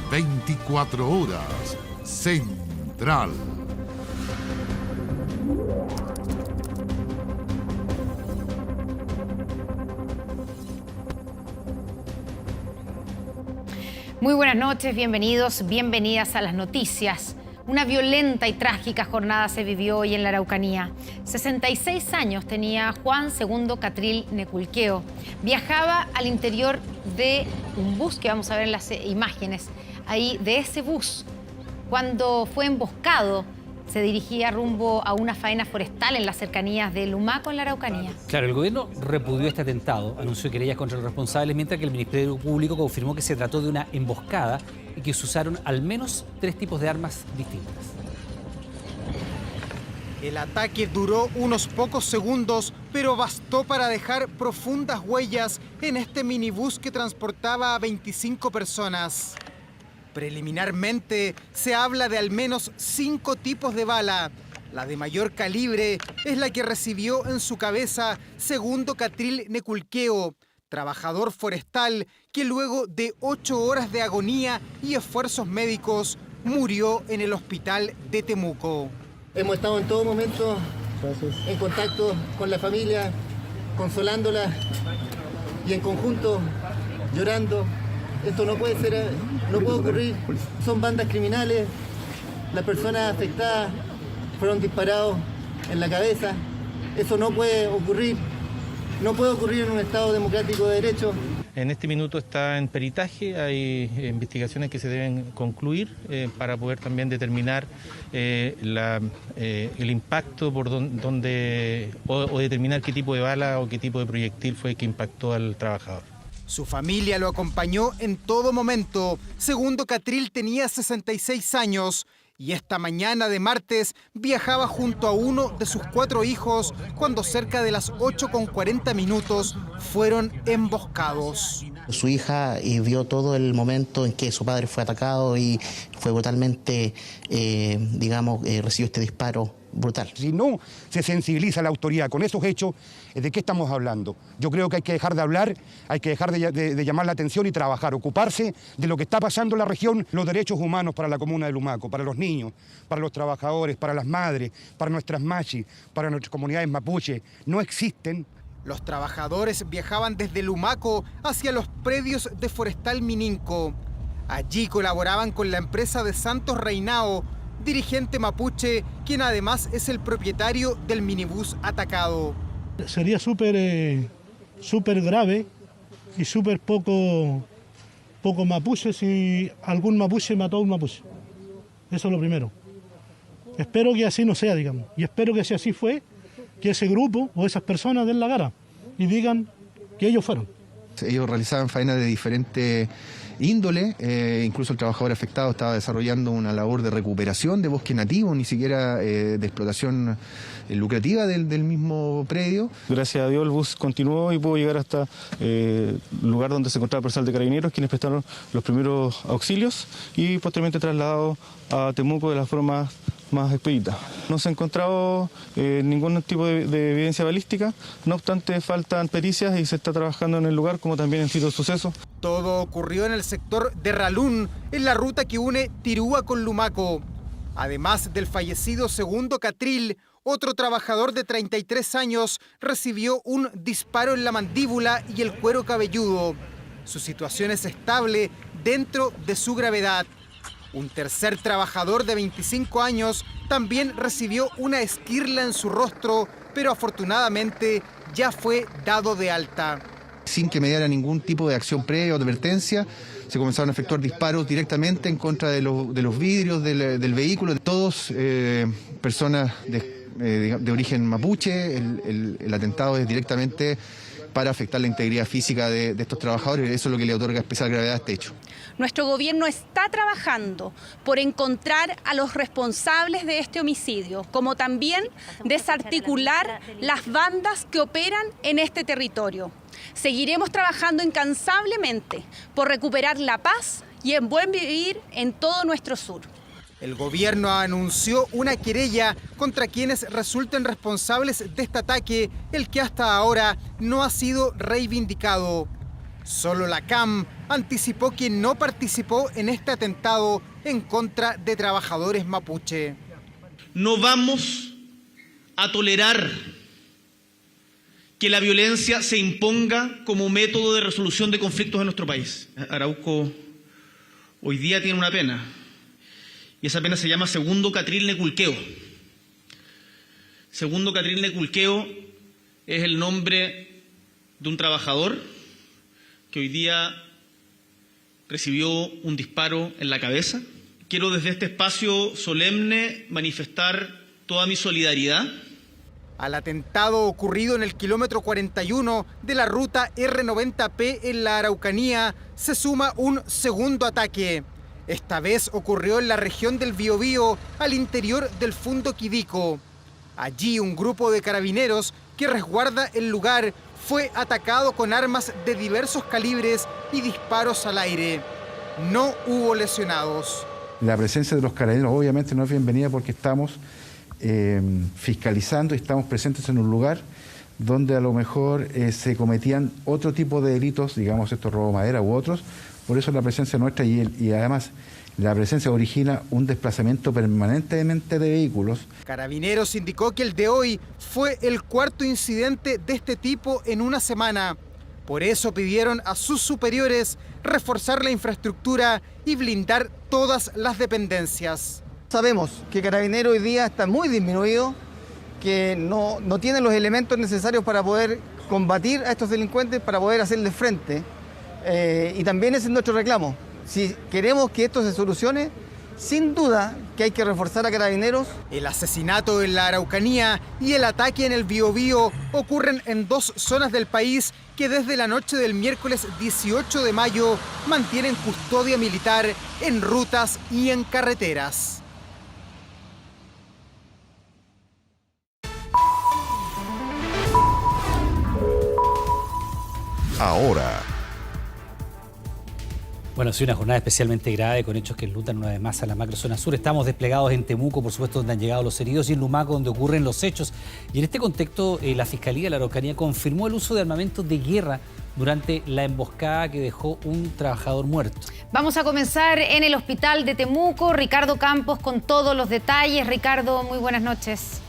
24 horas Central. Muy buenas noches, bienvenidos, bienvenidas a las noticias. Una violenta y trágica jornada se vivió hoy en la Araucanía. 66 años tenía Juan Segundo Catril Neculqueo. Viajaba al interior de un bus que vamos a ver en las imágenes. Ahí, de ese bus, cuando fue emboscado, se dirigía rumbo a una faena forestal en las cercanías de Lumaco, en la Araucanía. Claro, el gobierno repudió este atentado, anunció querellas contra los responsables, mientras que el Ministerio Público confirmó que se trató de una emboscada y que se usaron al menos 3 tipos de armas distintas. El ataque duró unos pocos segundos, pero bastó para dejar profundas huellas en este minibús que transportaba a 25 personas. Preliminarmente, se habla de al menos 5 tipos de bala. La de mayor calibre es la que recibió en su cabeza Segundo Catril Neculqueo, trabajador forestal que luego de 8 horas de agonía y esfuerzos médicos murió en el hospital de Temuco. Hemos estado en todo momento en contacto con la familia, consolándola y en conjunto llorando. Esto no puede ser, no puede ocurrir. Son bandas criminales. Las personas afectadas fueron disparados en la cabeza. Eso no puede ocurrir. No puede ocurrir en un Estado democrático de derecho. En este minuto está en peritaje, hay investigaciones que se deben concluir para poder también determinar el impacto por donde o determinar qué tipo de bala o qué tipo de proyectil fue que impactó al trabajador. Su familia lo acompañó en todo momento. Segundo Catril tenía 66 años y esta mañana de martes viajaba junto a uno de sus 4 hijos cuando cerca de las 8:40 fueron emboscados. Su hija vio todo el momento en que su padre fue atacado y fue brutalmente, recibió este disparo brutal. Si no se sensibiliza la autoridad con esos hechos, ¿de qué estamos hablando? Yo creo que hay que dejar de hablar, hay que dejar de llamar la atención y trabajar, ocuparse de lo que está pasando en la región, los derechos humanos para la comuna de Lumaco, para los niños, para los trabajadores, para las madres, para nuestras machis, para nuestras comunidades mapuche, no existen. Los trabajadores viajaban desde Lumaco hacia los predios de Forestal Mininco. Allí colaboraban con la empresa de Santos Reinao, dirigente mapuche, quien además es el propietario del minibús atacado. Sería súper grave y súper poco mapuche si algún mapuche mató a un mapuche. Eso es lo primero. Espero que así no sea, digamos. Y espero que si así fue, que ese grupo o esas personas den la cara y digan que ellos fueron. Ellos realizaban faenas de diferente índole, incluso el trabajador afectado estaba desarrollando una labor de recuperación de bosque nativo, ni siquiera de explotación lucrativa del mismo predio. Gracias a Dios el bus continuó y pudo llegar hasta el lugar donde se encontraba el personal de carabineros, quienes prestaron los primeros auxilios y posteriormente trasladado a Temuco de la forma más expedita. No se ha encontrado ningún tipo de evidencia balística, no obstante faltan pericias y se está trabajando en el lugar como también en sitio de suceso. Todo ocurrió en el sector de Ralún, en la ruta que une Tirúa con Lumaco. Además del fallecido Segundo Catril, otro trabajador de 33 años recibió un disparo en la mandíbula y el cuero cabelludo. Su situación es estable dentro de su gravedad. Un tercer trabajador de 25 años también recibió una esquirla en su rostro, pero afortunadamente ya fue dado de alta. Sin que mediara ningún tipo de acción previa o advertencia, se comenzaron a efectuar disparos directamente en contra de los vidrios del vehículo. Todos personas de origen mapuche. El atentado es directamente para afectar la integridad física de estos trabajadores. Eso es lo que le otorga especial gravedad a este hecho. Nuestro gobierno está trabajando por encontrar a los responsables de este homicidio, como también desarticular las bandas que operan en este territorio. Seguiremos trabajando incansablemente por recuperar la paz y el buen vivir en todo nuestro sur. El gobierno anunció una querella contra quienes resulten responsables de este ataque, el que hasta ahora no ha sido reivindicado. Solo la CAM anticipó que no participó en este atentado en contra de trabajadores mapuche. No vamos a tolerar que la violencia se imponga como método de resolución de conflictos en nuestro país. Arauco hoy día tiene una pena, y esa pena se llama Segundo Catril Neculqueo. Segundo Catril Neculqueo es el nombre de un trabajador que hoy día recibió un disparo en la cabeza. Quiero desde este espacio solemne manifestar toda mi solidaridad al atentado ocurrido en el kilómetro 41 de la ruta R90P en la Araucanía se suma un segundo ataque. Esta vez ocurrió en la región del Biobío, al interior del Fundo Quidico. Allí un grupo de carabineros que resguarda el lugar fue atacado con armas de diversos calibres y disparos al aire. No hubo lesionados. La presencia de los carabineros obviamente no es bienvenida porque estamos fiscalizando y estamos presentes en un lugar donde a lo mejor se cometían otro tipo de delitos, digamos estos robos de madera u otros. Por eso la presencia nuestra y además la presencia origina un desplazamiento permanentemente de vehículos. Carabineros indicó que el de hoy fue el cuarto incidente de este tipo en una semana. Por eso pidieron a sus superiores reforzar la infraestructura y blindar todas las dependencias. Sabemos que Carabineros hoy día está muy disminuido, que no tiene los elementos necesarios para poder combatir a estos delincuentes, para poder hacerles frente. Y también ese es nuestro reclamo. Si queremos que esto se solucione, sin duda que hay que reforzar a Carabineros. El asesinato en la Araucanía y el ataque en el Biobío ocurren en dos zonas del país que desde la noche del miércoles 18 de mayo mantienen custodia militar en rutas y en carreteras. Ahora. Bueno, sí, una jornada especialmente grave con hechos que enlutan una vez más a la macrozona sur. Estamos desplegados en Temuco, por supuesto, donde han llegado los heridos, y en Lumaco, donde ocurren los hechos. Y en este contexto, la Fiscalía de la Araucanía confirmó el uso de armamento de guerra durante la emboscada que dejó un trabajador muerto. Vamos a comenzar en el hospital de Temuco. Ricardo Campos con todos los detalles. Ricardo, muy buenas noches.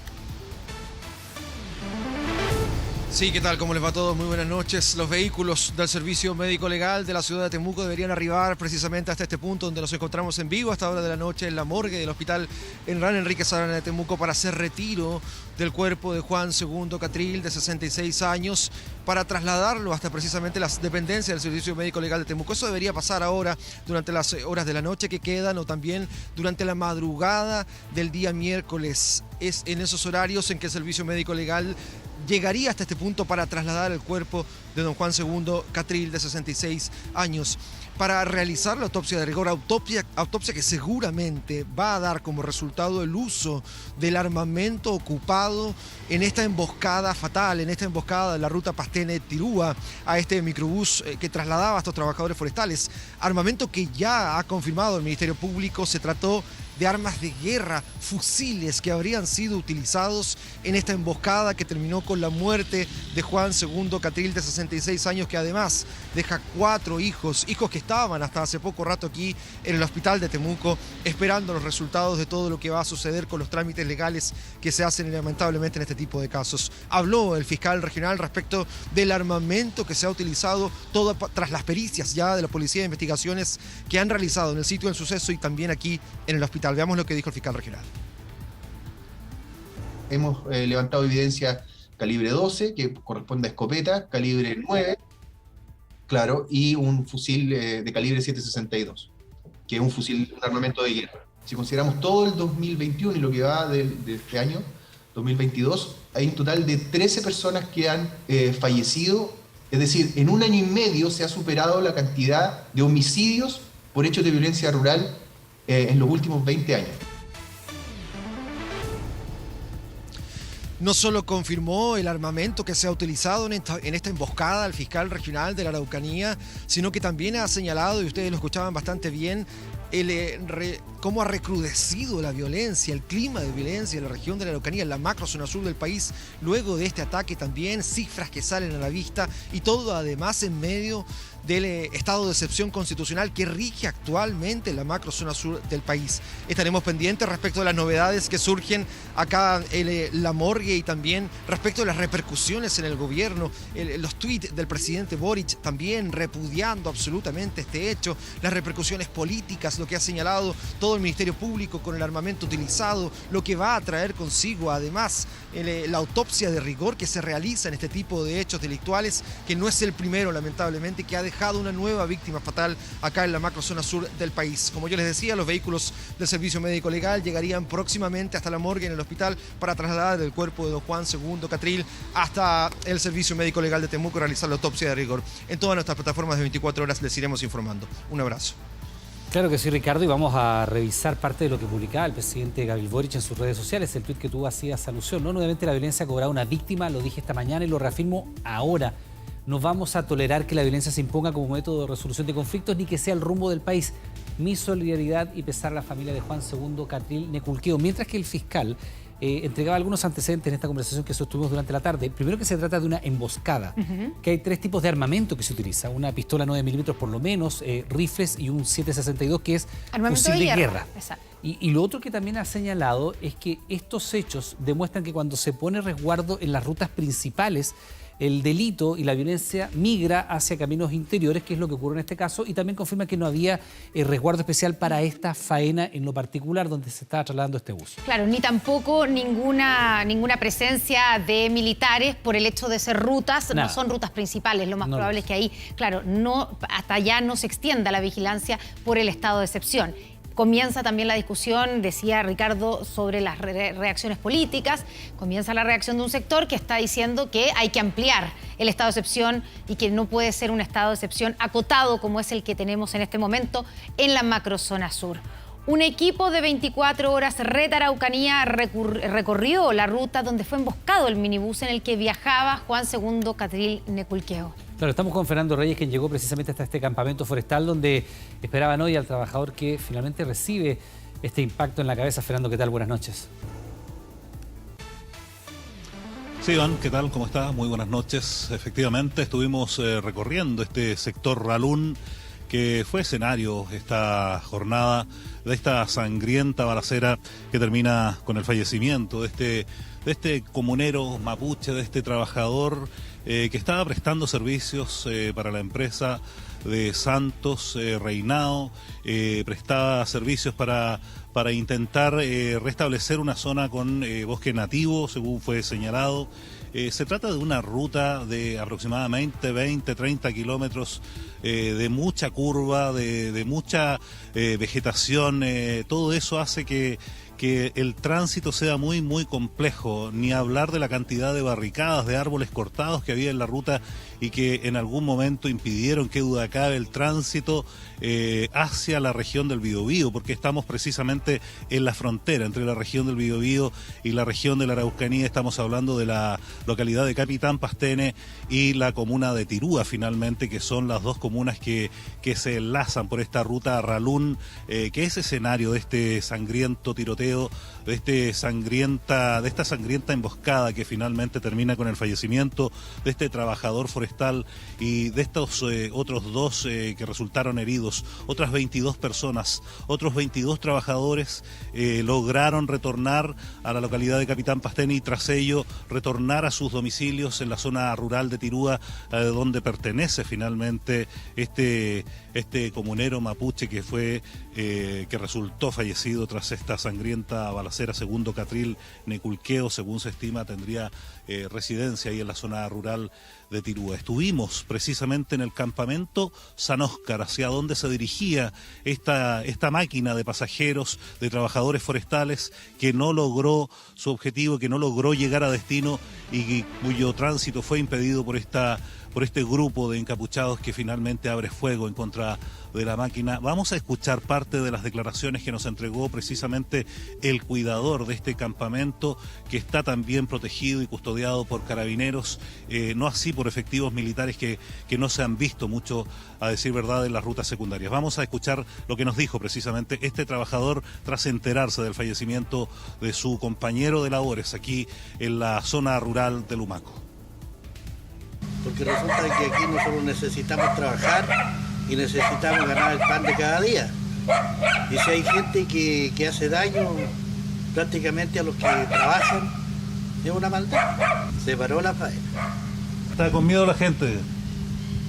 Sí, ¿qué tal? ¿Cómo les va a todos? Muy buenas noches. Los vehículos del Servicio Médico Legal de la ciudad de Temuco deberían arribar precisamente hasta este punto donde nos encontramos en vivo a esta hora de la noche en la morgue del hospital Enrique Enríquez Arana de Temuco para hacer retiro del cuerpo de Juan II Catril, de 66 años, para trasladarlo hasta precisamente las dependencias del Servicio Médico Legal de Temuco. Eso debería pasar ahora durante las horas de la noche que quedan o también durante la madrugada del día miércoles. Es en esos horarios en que el Servicio Médico Legal llegaría hasta este punto para trasladar el cuerpo de don Juan II Catril, de 66 años, para realizar la autopsia de rigor, autopsia que seguramente va a dar como resultado el uso del armamento ocupado en esta emboscada fatal, en esta emboscada de la ruta Pastene-Tirúa, a este microbús que trasladaba a estos trabajadores forestales. Armamento que ya ha confirmado el Ministerio Público se trató de armas de guerra, fusiles que habrían sido utilizados en esta emboscada que terminó con la muerte de Juan II Catril, de 66 años, que además deja 4 hijos que estaban hasta hace poco rato aquí en el hospital de Temuco, esperando los resultados de todo lo que va a suceder con los trámites legales que se hacen lamentablemente en este tipo de casos. Habló el fiscal regional respecto del armamento que se ha utilizado todo tras las pericias ya de la Policía de Investigaciones que han realizado en el sitio del suceso y también aquí en el hospital. Veamos lo que dijo el fiscal regional. Hemos levantado evidencia calibre 12, que corresponde a escopeta, calibre 9, claro, y un fusil de calibre 7.62, que es un armamento de guerra. Si consideramos todo el 2021 y lo que va de este año, 2022, hay un total de 13 personas que han fallecido. Es decir, en un año y medio se ha superado la cantidad de homicidios por hechos de violencia rural en los últimos 20 años. No solo confirmó el armamento que se ha utilizado en esta emboscada al fiscal regional de la Araucanía, sino que también ha señalado, y ustedes lo escuchaban bastante bien, cómo ha recrudecido la violencia, el clima de violencia en la región de la Araucanía, en la macrozona sur del país, luego de este ataque también, cifras que salen a la vista, y todo además en medio del estado de excepción constitucional que rige actualmente la macrozona sur del país. Estaremos pendientes respecto de las novedades que surgen acá en la morgue y también respecto de las repercusiones en el gobierno, los tuits del presidente Boric también repudiando absolutamente este hecho, las repercusiones políticas, lo que ha señalado todo el Ministerio Público con el armamento utilizado, lo que va a traer consigo además la autopsia de rigor que se realiza en este tipo de hechos delictuales, que no es el primero lamentablemente, que ha dejado una nueva víctima fatal acá en la macrozona sur del país. Como yo les decía, los vehículos del Servicio Médico Legal llegarían próximamente hasta la morgue en el hospital para trasladar el cuerpo de don Juan II Catril hasta el Servicio Médico Legal de Temuco y realizar la autopsia de rigor. En todas nuestras plataformas de 24 horas les iremos informando. Un abrazo. Claro que sí, Ricardo, y vamos a revisar parte de lo que publicaba el presidente Gabriel Boric en sus redes sociales, el tuit que tú hacías alusión, ¿no? Nuevamente la violencia ha cobrado una víctima, lo dije esta mañana y lo reafirmo ahora. No vamos a tolerar que la violencia se imponga como método de resolución de conflictos ni que sea el rumbo del país. Mi solidaridad y pesar a la familia de Juan II Catril Neculqueo. Mientras que el fiscal entregaba algunos antecedentes en esta conversación que sostuvimos durante la tarde. Primero, que se trata de una emboscada, que hay 3 tipos de armamento que se utiliza. Una pistola 9 milímetros por lo menos, rifles y un 7.62 que es armamento fusil de guerra. Exacto. Y lo otro que también ha señalado es que estos hechos demuestran que cuando se pone resguardo en las rutas principales, el delito y la violencia migra hacia caminos interiores, que es lo que ocurre en este caso, y también confirma que no había resguardo especial para esta faena en lo particular donde se estaba trasladando este bus. Claro, ni tampoco ninguna presencia de militares por el hecho de ser rutas. Nada. No son rutas principales, lo más probable es que ahí, claro, hasta allá no se extienda la vigilancia por el estado de excepción. Comienza también la discusión, decía Ricardo, sobre las reacciones políticas. Comienza la reacción de un sector que está diciendo que hay que ampliar el estado de excepción y que no puede ser un estado de excepción acotado como es el que tenemos en este momento en la macrozona sur. Un equipo de 24 horas Red Araucanía recorrió la ruta donde fue emboscado el minibús en el que viajaba Juan II Catril Neculqueo. Claro, estamos con Fernando Reyes, quien llegó precisamente hasta este campamento forestal donde esperaban hoy al trabajador que finalmente recibe este impacto en la cabeza. Fernando, ¿qué tal? Buenas noches. Sí, Iván, ¿qué tal? ¿Cómo está? Muy buenas noches. Efectivamente, estuvimos recorriendo este sector Ralún, que fue escenario esta jornada de esta sangrienta balacera que termina con el fallecimiento de este comunero mapuche, de este trabajador que estaba prestando servicios para la empresa de Santos Reinao, prestaba servicios para intentar restablecer una zona con bosque nativo, según fue señalado. Se trata de una ruta de aproximadamente 20-30 kilómetros de mucha curva, de mucha vegetación. Todo eso hace que el tránsito sea muy, muy complejo, ni hablar de la cantidad de barricadas, de árboles cortados que había en la ruta y que en algún momento impidieron, qué duda cabe, el tránsito hacia la región del Biobío, porque estamos precisamente en la frontera entre la región del Biobío y la región de la Araucanía. Estamos hablando de la localidad de Capitán Pastene y la comuna de Tirúa, finalmente, que son las dos comunas que se enlazan por esta ruta Ralún, que es escenario de este sangriento tiroteo, de esta sangrienta emboscada que finalmente termina con el fallecimiento de este trabajador forestal y de estos otros 2 que resultaron heridos. Otras 22 personas, otros 22 trabajadores lograron retornar a la localidad de Capitán Pastene y tras ello retornar a sus domicilios en la zona rural de Tirúa, donde pertenece finalmente este comunero mapuche que resultó fallecido tras esta sangrienta balacera. Segundo Catril Neculqueo, según se estima, tendría residencia ahí en la zona rural de Tirúa. Estuvimos precisamente en el campamento San Óscar, hacia donde se dirigía esta máquina de pasajeros, de trabajadores forestales, que no logró su objetivo, que no logró llegar a destino y cuyo tránsito fue impedido por este grupo de encapuchados que finalmente abre fuego en contra de la máquina. Vamos a escuchar parte de las declaraciones que nos entregó precisamente el cuidador de este campamento, que está también protegido y custodiado por carabineros, no así por efectivos militares que no se han visto mucho, a decir verdad, en las rutas secundarias. Vamos a escuchar lo que nos dijo precisamente este trabajador tras enterarse del fallecimiento de su compañero de labores aquí en la zona rural de Lumaco. porque resulta que aquí nosotros necesitamos trabajar y necesitamos ganar el pan de cada día. Y si hay gente que hace daño prácticamente a los que trabajan, es una maldad. Se paró la faena. ¿Está con miedo la gente?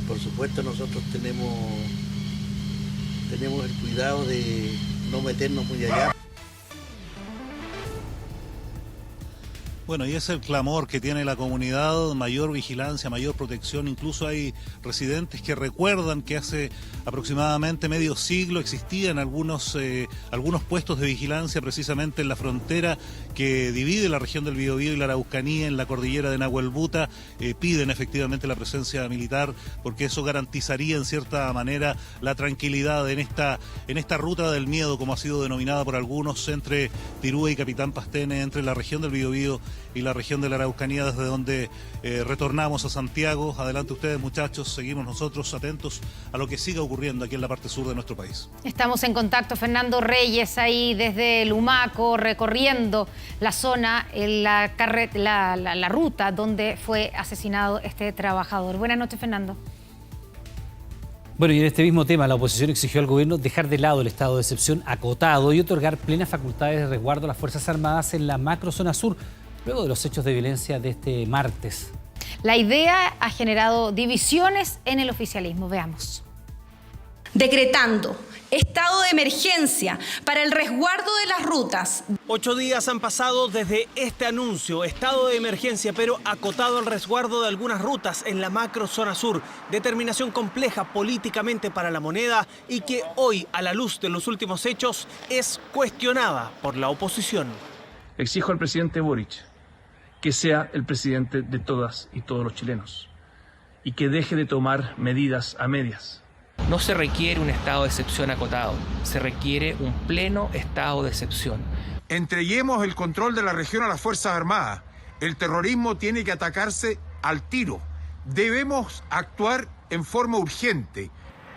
Por supuesto, nosotros tenemos el cuidado de no meternos muy allá. Bueno, y es el clamor que tiene la comunidad, mayor vigilancia, mayor protección. Incluso hay residentes que recuerdan que hace aproximadamente medio siglo existían algunos puestos de vigilancia precisamente en la frontera que divide la región del Biobío y la Araucanía, en la cordillera de Nahuelbuta. Piden efectivamente la presencia militar porque eso garantizaría en cierta manera la tranquilidad en esta ruta del miedo, como ha sido denominada por algunos, entre Tirúa y Capitán Pastene, entre la región del Biobío y la región de la Araucanía, desde donde retornamos a Santiago. Adelante ustedes, muchachos, seguimos nosotros atentos a lo que siga ocurriendo aquí en la parte sur de nuestro país. Estamos en contacto, Fernando Reyes, ahí desde Lumaco, recorriendo la zona, la ruta donde fue asesinado este trabajador. Buenas noches, Fernando. Bueno, y en este mismo tema, la oposición exigió al gobierno dejar de lado el estado de excepción acotado y otorgar plenas facultades de resguardo a las Fuerzas Armadas en la macrozona sur, luego de los hechos de violencia de este martes. La idea ha generado divisiones en el oficialismo. Veamos. Decretando estado de emergencia para el resguardo de las rutas. 8 días han pasado desde este anuncio, estado de emergencia, pero acotado al resguardo de algunas rutas en la macrozona sur. Determinación compleja políticamente para la moneda y que hoy, a la luz de los últimos hechos, es cuestionada por la oposición. Exijo al presidente Boric que sea el presidente de todas y todos los chilenos y que deje de tomar medidas a medias. No se requiere un estado de excepción acotado, se requiere un pleno estado de excepción. Entreguemos el control de la región a las Fuerzas Armadas. El terrorismo tiene que atacarse al tiro. Debemos actuar en forma urgente.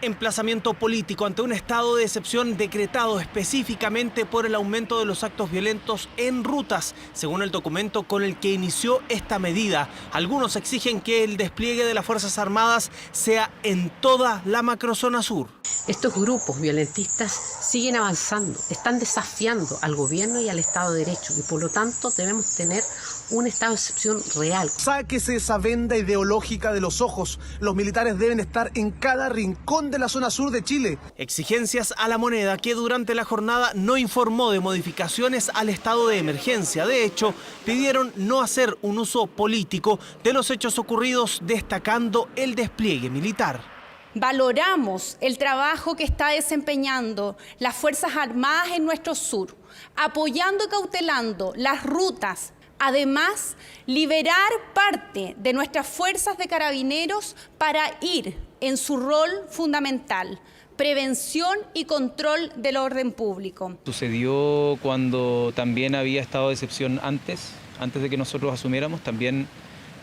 Emplazamiento político ante un estado de excepción decretado específicamente por el aumento de los actos violentos en rutas, según el documento con el que inició esta medida. Algunos exigen que el despliegue de las Fuerzas Armadas sea en toda la macrozona sur. Estos grupos violentistas siguen avanzando, están desafiando al gobierno y al Estado de Derecho y por lo tanto debemos tener un estado de excepción real. Sáquese esa venda ideológica de los ojos. Los militares deben estar en cada rincón de la zona sur de Chile. Exigencias a la moneda que durante la jornada no informó de modificaciones al estado de emergencia. De hecho, pidieron no hacer un uso político de los hechos ocurridos, destacando el despliegue militar. Valoramos el trabajo que está desempeñando las Fuerzas Armadas en nuestro sur, apoyando y cautelando las rutas. Además, liberar parte de nuestras fuerzas de carabineros para ir en su rol fundamental, prevención y control del orden público. Sucedió cuando también había estado de excepción antes de que nosotros asumiéramos, también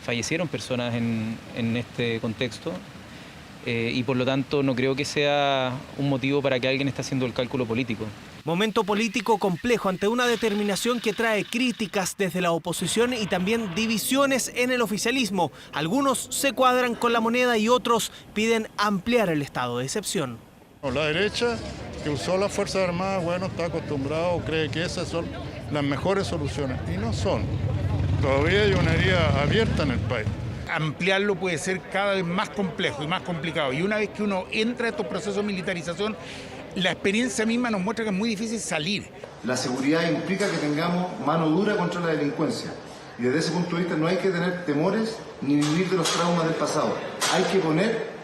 fallecieron personas en este contexto. Y por lo tanto no creo que sea un motivo para que alguien esté haciendo el cálculo político. Momento político complejo ante una determinación que trae críticas desde la oposición y también divisiones en el oficialismo. Algunos se cuadran con la moneda y otros piden ampliar el estado de excepción. La derecha que usó las Fuerzas Armadas, bueno, está acostumbrado o cree que esas son las mejores soluciones y no son. Todavía hay una herida abierta en el país. Ampliarlo puede ser cada vez más complejo y más complicado. Y una vez que uno entra a estos procesos de militarización, la experiencia misma nos muestra que es muy difícil salir. La seguridad implica que tengamos mano dura contra la delincuencia. Y desde ese punto de vista no hay que tener temores ni vivir de los traumas del pasado. Hay que poner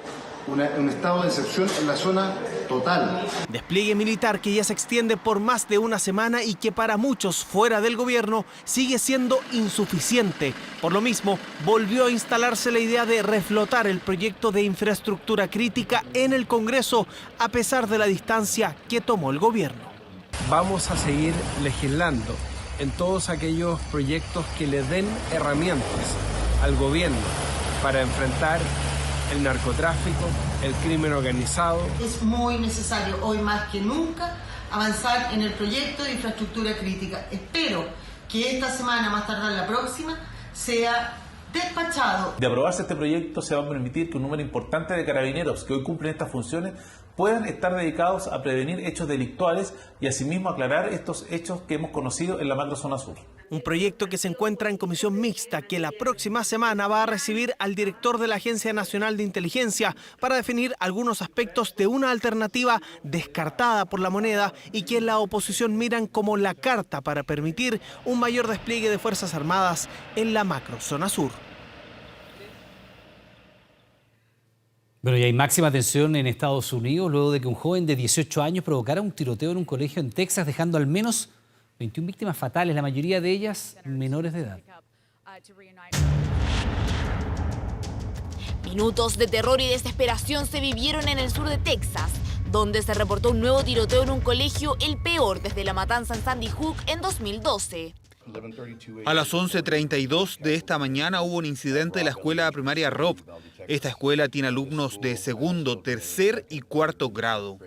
un estado de excepción en la zona total. Despliegue militar que ya se extiende por más de una semana y que para muchos fuera del gobierno sigue siendo insuficiente. Por lo mismo, volvió a instalarse la idea de reflotar el proyecto de infraestructura crítica en el Congreso, a pesar de la distancia que tomó el gobierno. Vamos a seguir legislando en todos aquellos proyectos que le den herramientas al gobierno para enfrentar el narcotráfico, el crimen organizado. Es muy necesario hoy más que nunca avanzar en el proyecto de infraestructura crítica. Espero que esta semana, más tardar la próxima, sea despachado. De aprobarse este proyecto, se va a permitir que un número importante de carabineros que hoy cumplen estas funciones puedan estar dedicados a prevenir hechos delictuales y asimismo aclarar estos hechos que hemos conocido en la macrozona sur. Un proyecto que se encuentra en comisión mixta que la próxima semana va a recibir al director de la Agencia Nacional de Inteligencia para definir algunos aspectos de una alternativa descartada por la moneda y que en la oposición miran como la carta para permitir un mayor despliegue de Fuerzas Armadas en la macrozona sur. Bueno, y hay máxima tensión en Estados Unidos luego de que un joven de 18 años provocara un tiroteo en un colegio en Texas, dejando al menos 21 víctimas fatales, la mayoría de ellas menores de edad. Minutos de terror y desesperación se vivieron en el sur de Texas, donde se reportó un nuevo tiroteo en un colegio, el peor desde la matanza en Sandy Hook en 2012. A las 11:32 de esta mañana hubo un incidente de la escuela primaria Robb. Esta escuela tiene alumnos de segundo, tercer y cuarto grado.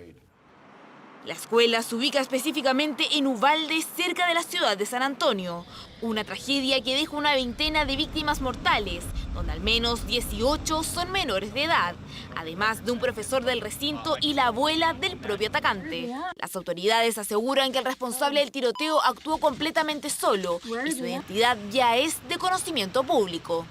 La escuela se ubica específicamente en Uvalde, cerca de la ciudad de San Antonio. Una tragedia que deja una veintena de víctimas mortales, donde al menos 18 son menores de edad, además de un profesor del recinto y la abuela del propio atacante. Las autoridades aseguran que el responsable del tiroteo actuó completamente solo y su identidad ya es de conocimiento público.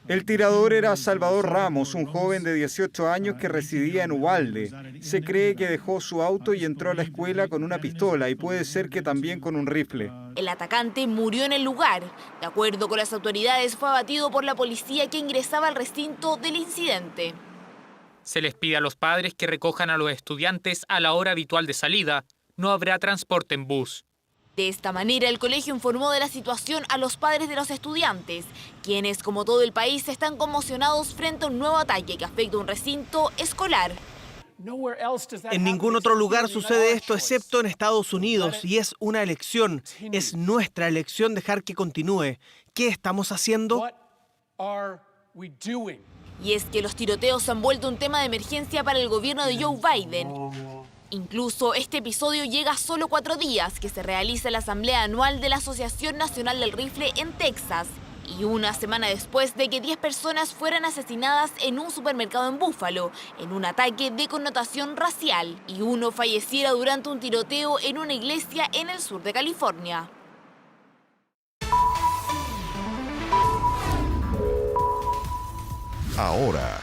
El tirador era Salvador Ramos, un joven de 18 años que residía en Uvalde. Se cree que dejó su auto y entró a la escuela con una pistola y puede ser que también con un rifle. El atacante murió en el lugar. De acuerdo con las autoridades, fue abatido por la policía que ingresaba al recinto del incidente. Se les pide a los padres que recojan a los estudiantes a la hora habitual de salida. No habrá transporte en bus. De esta manera, el colegio informó de la situación a los padres de los estudiantes, quienes, como todo el país, están conmocionados frente a un nuevo ataque que afecta a un recinto escolar. En ningún otro lugar sucede esto excepto en Estados Unidos y es una elección. Es nuestra elección dejar que continúe. ¿Qué estamos haciendo? Y es que los tiroteos se han vuelto un tema de emergencia para el gobierno de Joe Biden. Incluso este episodio llega a solo 4 días que se realiza la asamblea anual de la Asociación Nacional del Rifle en Texas y una semana después de que 10 personas fueran asesinadas en un supermercado en Buffalo en un ataque de connotación racial y uno falleciera durante un tiroteo en una iglesia en el sur de California. Ahora.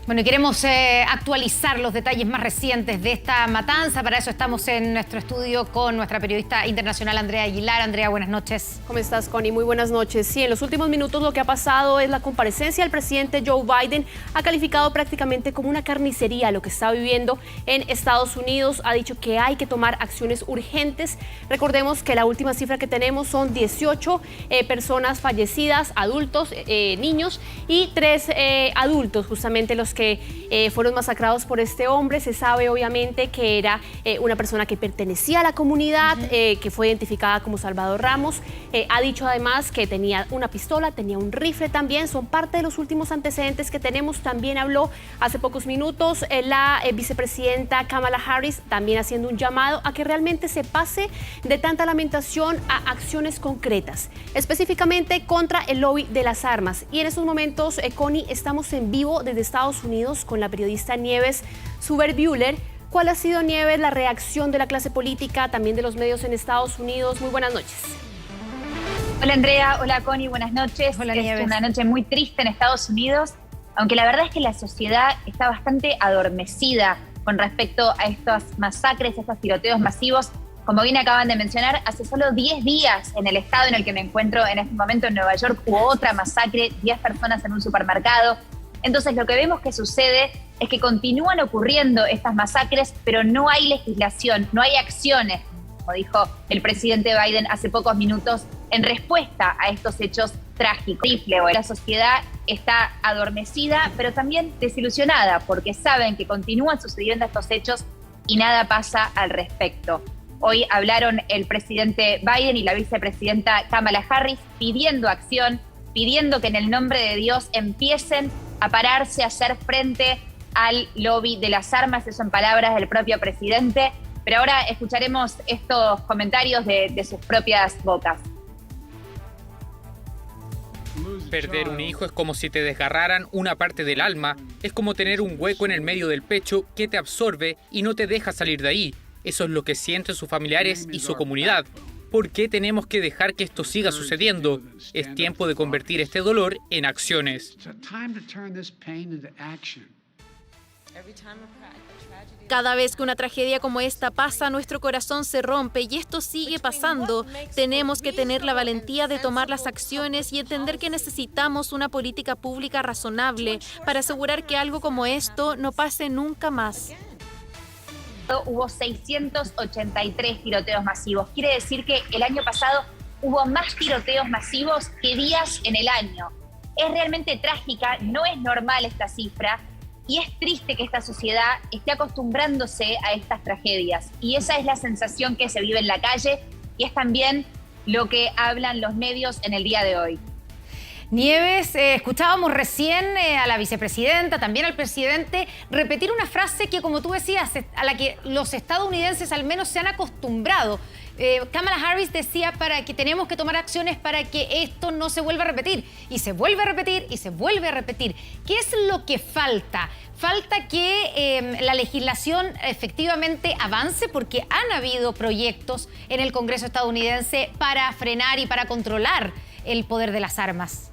Bueno, y queremos actualizar los detalles más recientes de esta matanza. Para eso estamos en nuestro estudio con nuestra periodista internacional Andrea Aguilar. Andrea, buenas noches. ¿Cómo estás, Connie? Muy buenas noches. Sí, en los últimos minutos lo que ha pasado es la comparecencia del presidente Joe Biden. Ha calificado prácticamente como una carnicería lo que está viviendo en Estados Unidos. Ha dicho que hay que tomar acciones urgentes. Recordemos que la última cifra que tenemos son 18 personas fallecidas, adultos, niños y 3 adultos, justamente los que fueron masacrados por este hombre. Se sabe obviamente que era una persona que pertenecía a la comunidad, que fue identificada como Salvador Ramos. Ha dicho además que tenía una pistola, tenía un rifle también. Son parte de los últimos antecedentes que tenemos. También habló hace pocos minutos la vicepresidenta Kamala Harris, también haciendo un llamado a que realmente se pase de tanta lamentación a acciones concretas, específicamente contra el lobby de las armas. Y en estos momentos, Connie, estamos en vivo desde Estados Unidos con la periodista Nieves Zuber-Buehler. ¿Cuál ha sido, Nieves, la reacción de la clase política, también de los medios en Estados Unidos? Muy buenas noches. Hola Andrea, hola Connie, buenas noches. Hola, es Nieves. una noche muy triste en Estados Unidos, aunque la verdad es que la sociedad está bastante adormecida con respecto a estas masacres, a estos tiroteos masivos. Como bien acaban de mencionar, hace solo 10 días en el estado en el que me encuentro en este momento, en Nueva York, hubo otra masacre, 10 personas en un supermercado. Entonces lo que vemos que sucede es que continúan ocurriendo estas masacres, pero no hay legislación, no hay acciones, como dijo el presidente Biden hace pocos minutos, en respuesta a estos hechos trágicos. La sociedad está adormecida, pero también desilusionada, porque saben que continúan sucediendo estos hechos y nada pasa al respecto. Hoy hablaron el presidente Biden y la vicepresidenta Kamala Harris pidiendo acción, pidiendo que en el nombre de Dios empiecen a pararse, a hacer frente al lobby de las armas. Eso en palabras del propio presidente. Pero ahora escucharemos estos comentarios de sus propias bocas. Perder un hijo es como si te desgarraran una parte del alma, es como tener un hueco en el medio del pecho que te absorbe y no te deja salir de ahí. Eso es lo que sienten sus familiares y su comunidad. ¿Por qué tenemos que dejar que esto siga sucediendo? Es tiempo de convertir este dolor en acciones. Cada vez que una tragedia como esta pasa, nuestro corazón se rompe y esto sigue pasando. Tenemos que tener la valentía de tomar las acciones y entender que necesitamos una política pública razonable para asegurar que algo como esto no pase nunca más. Hubo 683 tiroteos masivos. Quiere decir que el año pasado hubo más tiroteos masivos que días en el año. Es realmente trágica, no es normal esta cifra. Y es triste que esta sociedad esté acostumbrándose a estas tragedias. Y esa es la sensación que se vive en la calle y es también lo que hablan los medios en el día de hoy. Nieves, escuchábamos recién a la vicepresidenta, también al presidente, repetir una frase que, como tú decías, a la que los estadounidenses al menos se han acostumbrado. Kamala Harris decía que tenemos que tomar acciones para que esto no se vuelva a repetir. Y se vuelve a repetir y se vuelve a repetir. ¿Qué es lo que falta? Falta que la legislación efectivamente avance porque han habido proyectos en el Congreso estadounidense para frenar y para controlar el poder de las armas.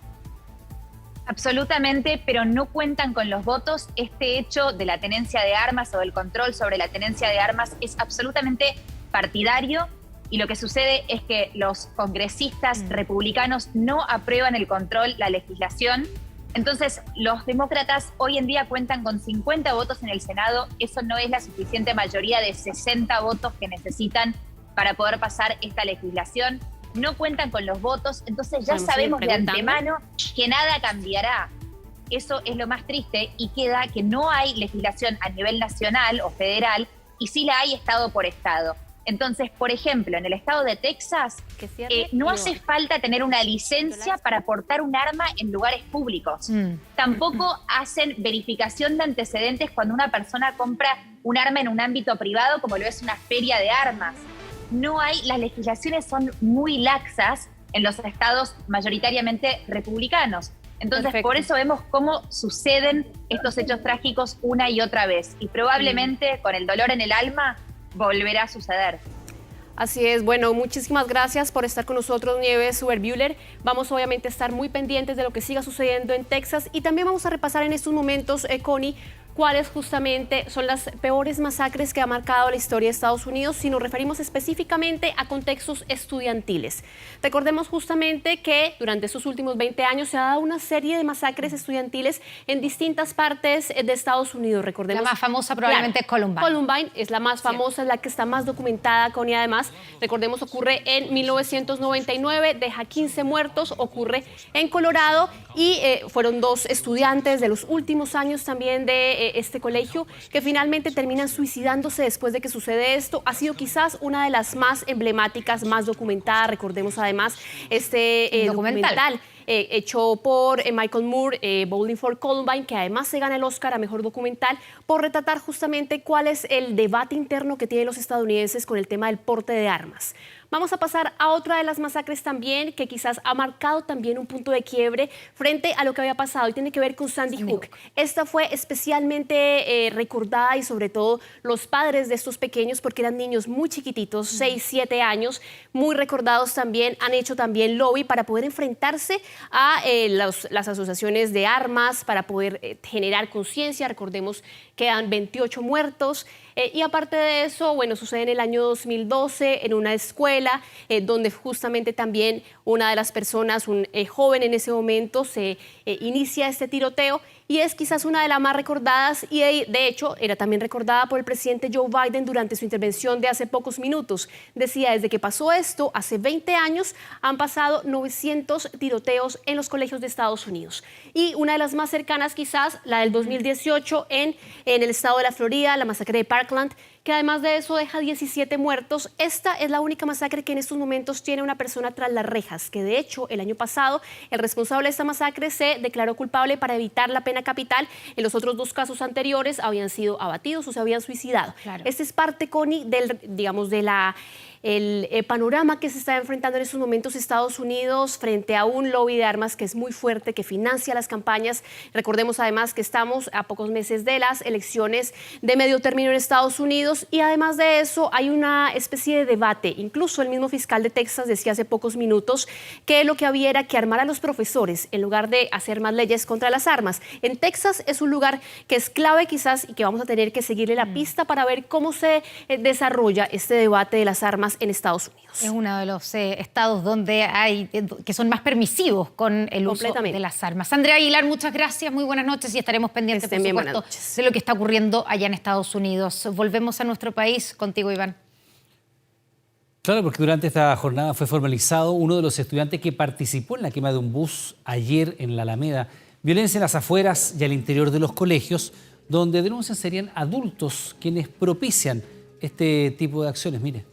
Absolutamente, pero no cuentan con los votos. Este hecho de la tenencia de armas o del control sobre la tenencia de armas es absolutamente partidario. Y lo que sucede es que los congresistas republicanos no aprueban el control, la legislación. Entonces, los demócratas hoy en día cuentan con 50 votos en el Senado. Eso no es la suficiente mayoría de 60 votos que necesitan para poder pasar esta legislación. No cuentan con los votos, entonces ya sabemos de antemano que nada cambiará. Eso es lo más triste y queda que no hay legislación a nivel nacional o federal y sí la hay estado por estado. Entonces, por ejemplo, en el estado de Texas, no hace falta tener una licencia para portar un arma en lugares públicos. Tampoco hacen verificación de antecedentes cuando una persona compra un arma en un ámbito privado, como lo es una feria de armas. No hay, las legislaciones son muy laxas en los estados mayoritariamente republicanos. Entonces, por eso vemos cómo suceden estos hechos trágicos una y otra vez. Y probablemente con el dolor en el alma volverá a suceder. Así es, bueno, muchísimas gracias por estar con nosotros, Nieves Suber-Buehler. Vamos obviamente a estar muy pendientes de lo que siga sucediendo en Texas y también vamos a repasar en estos momentos, Connie, cuáles justamente son las peores masacres que ha marcado la historia de Estados Unidos si nos referimos específicamente a contextos estudiantiles. Recordemos justamente que durante estos últimos 20 años se ha dado una serie de masacres estudiantiles en distintas partes de Estados Unidos. Recordemos, la más famosa probablemente es Columbine. Columbine es la más famosa, es la que está más documentada, Connie, además. Recordemos, ocurre en 1999, deja 15 muertos, ocurre en Colorado y fueron 2 estudiantes de los últimos años también de este colegio que finalmente terminan suicidándose después de que sucede esto. Ha sido quizás una de las más emblemáticas, más documentadas. Recordemos además este documental hecho por Michael Moore, Bowling for Columbine, que además se gana el Oscar a Mejor Documental por retratar justamente cuál es el debate interno que tienen los estadounidenses con el tema del porte de armas. Vamos a pasar a otra de las masacres también que quizás ha marcado también un punto de quiebre frente a lo que había pasado y tiene que ver con Sandy Hook. Esta fue especialmente recordada y sobre todo los padres de estos pequeños, porque eran niños muy chiquititos, 6, 7 años, muy recordados también, han hecho también lobby para poder enfrentarse a las asociaciones de armas, para poder generar conciencia. Recordemos que quedan 28 muertos. Y aparte de eso, bueno, sucede en el año 2012 en una escuela donde justamente también una de las personas, un joven en ese momento, se inicia este tiroteo y es quizás una de las más recordadas y de hecho era también recordada por el presidente Joe Biden durante su intervención de hace pocos minutos. Decía, desde que pasó esto, hace 20 años, han pasado 900 tiroteos en los colegios de Estados Unidos. Y una de las más cercanas quizás, la del 2018 en el estado de la Florida, la masacre de Parkland, que además de eso deja 17 muertos. Esta es la única masacre que en estos momentos tiene una persona tras las rejas, que de hecho el año pasado el responsable de esta masacre se declaró culpable para evitar la pena capital. En los otros 2 casos anteriores habían sido abatidos o se habían suicidado. Claro. Este es parte, Connie, de la el panorama que se está enfrentando en estos momentos Estados Unidos frente a un lobby de armas que es muy fuerte, que financia las campañas. Recordemos además que estamos a pocos meses de las elecciones de medio término en Estados Unidos y además de eso hay una especie de debate. Incluso el mismo fiscal de Texas decía hace pocos minutos que lo que había era que armar a los profesores en lugar de hacer más leyes contra las armas. En Texas es un lugar que es clave quizás y que vamos a tener que seguirle la pista para ver cómo se desarrolla este debate de las armas en Estados Unidos. Es uno de los estados donde que son más permisivos con el uso de las armas. Andrea Aguilar, muchas gracias, muy buenas noches y estaremos pendientes, por supuesto, de lo que está ocurriendo allá en Estados Unidos. Volvemos a nuestro país, contigo, Iván. Claro, porque durante esta jornada fue formalizado uno de los estudiantes que participó en la quema de un bus ayer en la Alameda. Violencia en las afueras y al interior de los colegios, donde denuncian serían adultos quienes propician este tipo de acciones. Mire.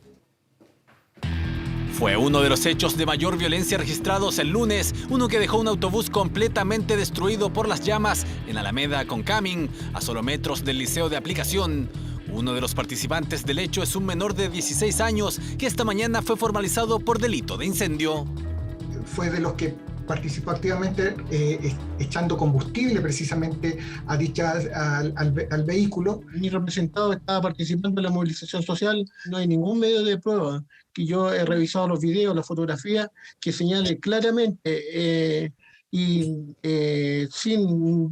Fue uno de los hechos de mayor violencia registrados el lunes, uno que dejó un autobús completamente destruido por las llamas en Alameda con Camin, a solo metros del Liceo de Aplicación. Uno de los participantes del hecho es un menor de 16 años que esta mañana fue formalizado por delito de incendio. Fue de los que participó activamente echando combustible precisamente al vehículo. Mi representado estaba participando en la movilización social, no hay ningún medio de prueba, que yo he revisado los videos, las fotografías, que señale claramente sin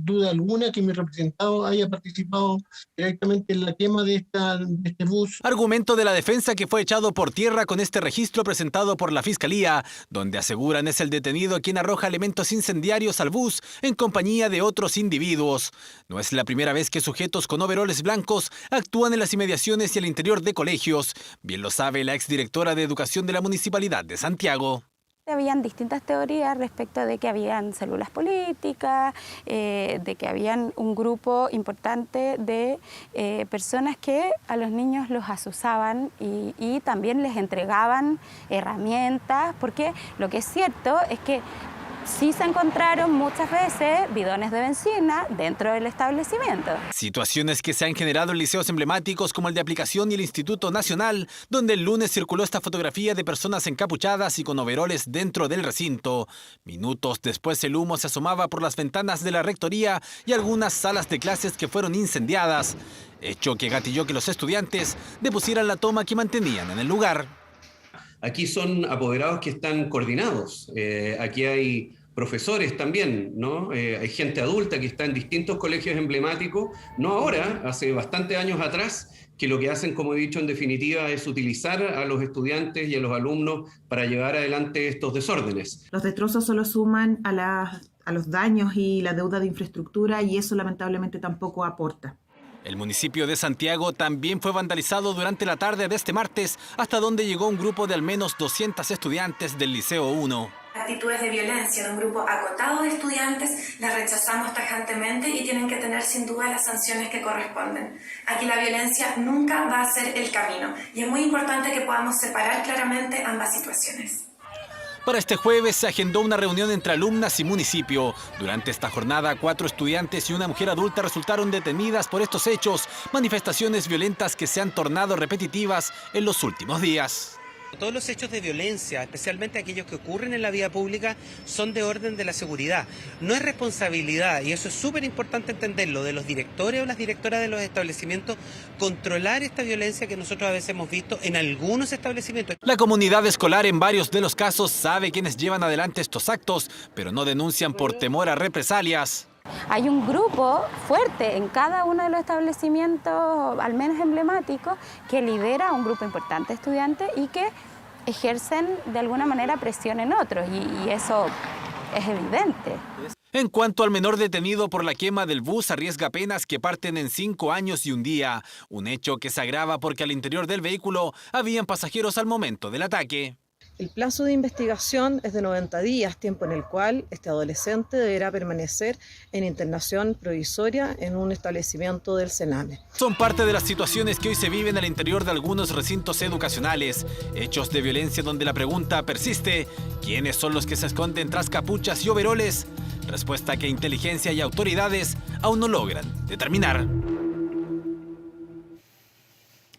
duda alguna que mi representado haya participado directamente en la quema de este bus. Argumento de la defensa que fue echado por tierra con este registro presentado por la Fiscalía, donde aseguran es el detenido quien arroja elementos incendiarios al bus en compañía de otros individuos. No es la primera vez que sujetos con overoles blancos actúan en las inmediaciones y al interior de colegios. Bien lo sabe la exdirectora de Educación de la Municipalidad de Santiago. Habían distintas teorías respecto de que habían células políticas, de que habían un grupo importante de personas que a los niños los asusaban y también les entregaban herramientas, porque lo que es cierto es que sí se encontraron muchas veces bidones de benzina dentro del establecimiento. Situaciones que se han generado en liceos emblemáticos como el de Aplicación y el Instituto Nacional, donde el lunes circuló esta fotografía de personas encapuchadas y con overoles dentro del recinto. Minutos después el humo se asomaba por las ventanas de la rectoría y algunas salas de clases que fueron incendiadas, hecho que gatilló que los estudiantes depusieran la toma que mantenían en el lugar. Aquí son apoderados que están coordinados, aquí hay profesores también, ¿no? Hay gente adulta que está en distintos colegios emblemáticos, no ahora, hace bastantes años atrás, que lo que hacen, como he dicho, en definitiva, es utilizar a los estudiantes y a los alumnos para llevar adelante estos desórdenes. Los destrozos solo suman a los daños y la deuda de infraestructura y eso lamentablemente tampoco aporta. El municipio de Santiago también fue vandalizado durante la tarde de este martes, hasta donde llegó un grupo de al menos 200 estudiantes del Liceo 1. Actitudes de violencia de un grupo acotado de estudiantes las rechazamos tajantemente y tienen que tener sin duda las sanciones que corresponden. Aquí la violencia nunca va a ser el camino y es muy importante que podamos separar claramente ambas situaciones. Para este jueves se agendó una reunión entre alumnas y municipio. Durante esta jornada, 4 estudiantes y una mujer adulta resultaron detenidas por estos hechos, manifestaciones violentas que se han tornado repetitivas en los últimos días. Todos los hechos de violencia, especialmente aquellos que ocurren en la vía pública, son de orden de la seguridad. No es responsabilidad, y eso es súper importante entenderlo, de los directores o las directoras de los establecimientos, controlar esta violencia que nosotros a veces hemos visto en algunos establecimientos. La comunidad escolar en varios de los casos sabe quienes llevan adelante estos actos, pero no denuncian por temor a represalias. Hay un grupo fuerte en cada uno de los establecimientos, al menos emblemáticos, que lidera un grupo importante de estudiantes y que ejercen de alguna manera presión en otros, y eso es evidente. En cuanto al menor detenido por la quema del bus, arriesga penas que parten en 5 años y 1 día, un hecho que se agrava porque al interior del vehículo habían pasajeros al momento del ataque. El plazo de investigación es de 90 días, tiempo en el cual este adolescente deberá permanecer en internación provisoria en un establecimiento del Sename. Son parte de las situaciones que hoy se viven al interior de algunos recintos educacionales. Hechos de violencia donde la pregunta persiste: ¿quiénes son los que se esconden tras capuchas y overoles? Respuesta que inteligencia y autoridades aún no logran determinar.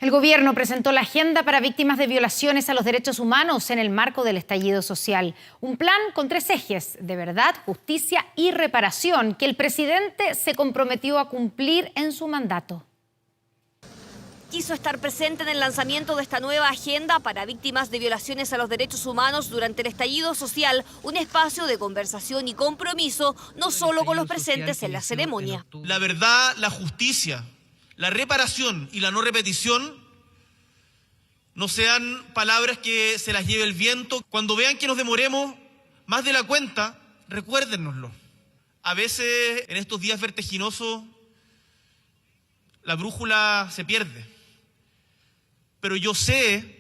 El gobierno presentó la agenda para víctimas de violaciones a los derechos humanos en el marco del estallido social. Un plan con 3 ejes: de verdad, justicia y reparación, que el presidente se comprometió a cumplir en su mandato. Quiso estar presente en el lanzamiento de esta nueva agenda para víctimas de violaciones a los derechos humanos durante el estallido social, un espacio de conversación y compromiso, no solo con los presentes en la ceremonia. La verdad, la justicia, la reparación y la no repetición no sean palabras que se las lleve el viento. Cuando vean que nos demoremos más de la cuenta, recuérdennoslo. A veces, en estos días vertiginosos, la brújula se pierde. Pero yo sé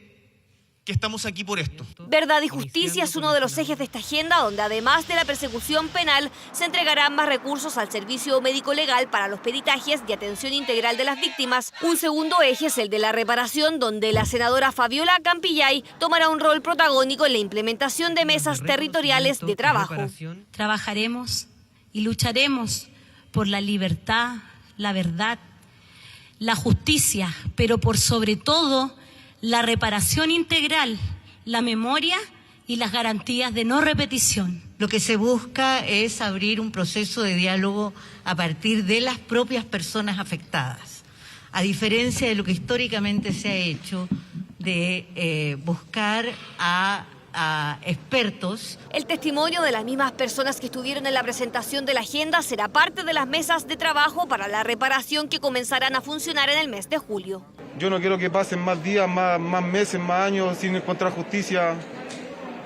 que estamos aquí por esto. Verdad y justicia es uno de los ejes de esta agenda, donde además de la persecución penal, se entregarán más recursos al servicio médico legal para los peritajes de atención integral de las víctimas. Un segundo eje es el de la reparación, donde la senadora Fabiola Campillay tomará un rol protagónico en la implementación de mesas territoriales de trabajo. Trabajaremos y lucharemos por la libertad, la verdad, la justicia, pero por sobre todo la reparación integral, la memoria y las garantías de no repetición. Lo que se busca es abrir un proceso de diálogo a partir de las propias personas afectadas, a diferencia de lo que históricamente se ha hecho de buscar a expertos. El testimonio de las mismas personas que estuvieron en la presentación de la agenda será parte de las mesas de trabajo para la reparación que comenzarán a funcionar en el mes de julio. Yo no quiero que pasen más días, más meses, más años sin encontrar justicia.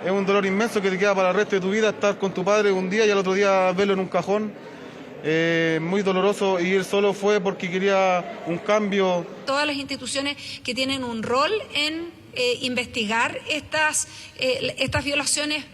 Es un dolor inmenso que te queda para el resto de tu vida estar con tu padre un día y al otro día verlo en un cajón. Muy doloroso, y él solo fue porque quería un cambio. Todas las instituciones que tienen un rol en investigar estas violaciones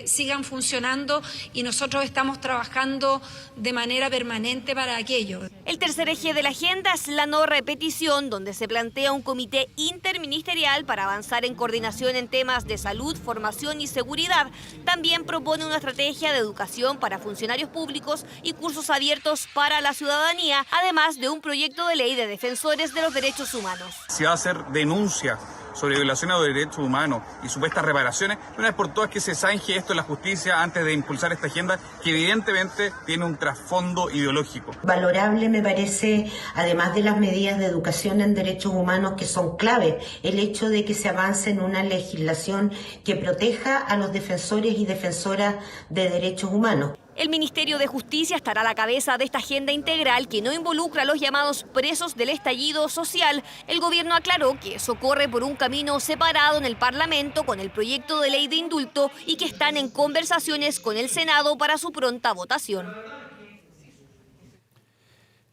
sigan funcionando, y nosotros estamos trabajando de manera permanente para aquello. El tercer eje de la agenda es la no repetición, donde se plantea un comité interministerial para avanzar en coordinación en temas de salud, formación y seguridad. También propone una estrategia de educación para funcionarios públicos y cursos abiertos para la ciudadanía, además de un proyecto de ley de defensores de los derechos humanos. Se va a hacer denuncia sobre violaciones de derechos humanos y supuestas reparaciones, una vez por todas que se zanje esto en la justicia antes de impulsar esta agenda que evidentemente tiene un trasfondo ideológico. Valorable me parece, además de las medidas de educación en derechos humanos que son clave, el hecho de que se avance en una legislación que proteja a los defensores y defensoras de derechos humanos. El Ministerio de Justicia estará a la cabeza de esta agenda integral que no involucra a los llamados presos del estallido social. El gobierno aclaró que eso corre por un camino separado en el Parlamento con el proyecto de ley de indulto y que están en conversaciones con el Senado para su pronta votación.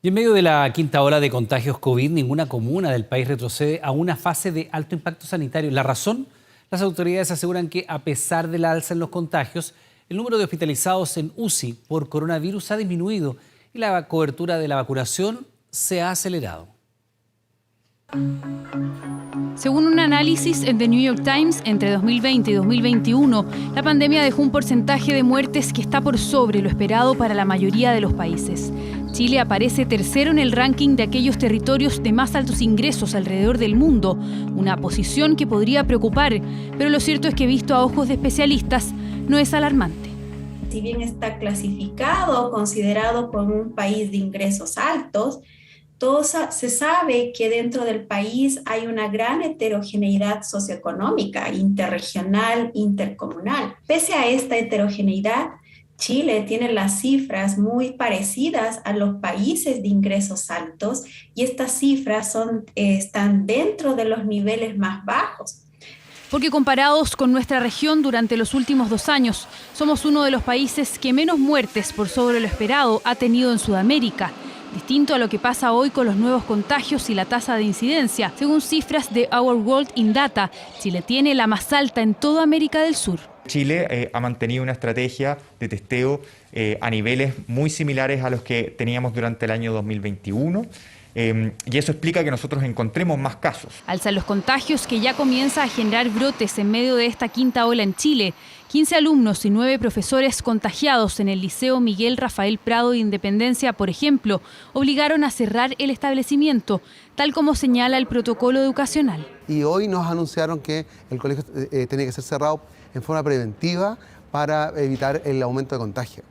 Y en medio de la quinta ola de contagios COVID, ninguna comuna del país retrocede a una fase de alto impacto sanitario. ¿La razón? Las autoridades aseguran que a pesar del alza en los contagios, el número de hospitalizados en UCI por coronavirus ha disminuido y la cobertura de la vacunación se ha acelerado. Según un análisis en The New York Times, entre 2020 y 2021, la pandemia dejó un porcentaje de muertes que está por sobre lo esperado para la mayoría de los países. Chile aparece tercero en el ranking de aquellos territorios de más altos ingresos alrededor del mundo, una posición que podría preocupar, pero lo cierto es que visto a ojos de especialistas, no es alarmante. Si bien está clasificado, considerado como un país de ingresos altos, se sabe que dentro del país hay una gran heterogeneidad socioeconómica, interregional, intercomunal. Pese a esta heterogeneidad, Chile tiene las cifras muy parecidas a los países de ingresos altos, y estas cifras están dentro de los niveles más bajos. Porque comparados con nuestra región durante los últimos 2 años, somos uno de los países que menos muertes por sobre lo esperado ha tenido en Sudamérica, distinto a lo que pasa hoy con los nuevos contagios y la tasa de incidencia. Según cifras de Our World in Data, Chile tiene la más alta en toda América del Sur. Chile ha mantenido una estrategia de testeo a niveles muy similares a los que teníamos durante el año 2021. Y eso explica que nosotros encontremos más casos. Alzan los contagios que ya comienza a generar brotes en medio de esta quinta ola en Chile. 15 alumnos y 9 profesores contagiados en el Liceo Miguel Rafael Prado de Independencia, por ejemplo, obligaron a cerrar el establecimiento, tal como señala el protocolo educacional. Y hoy nos anunciaron que el colegio tenía que ser cerrado en forma preventiva para evitar el aumento de contagio.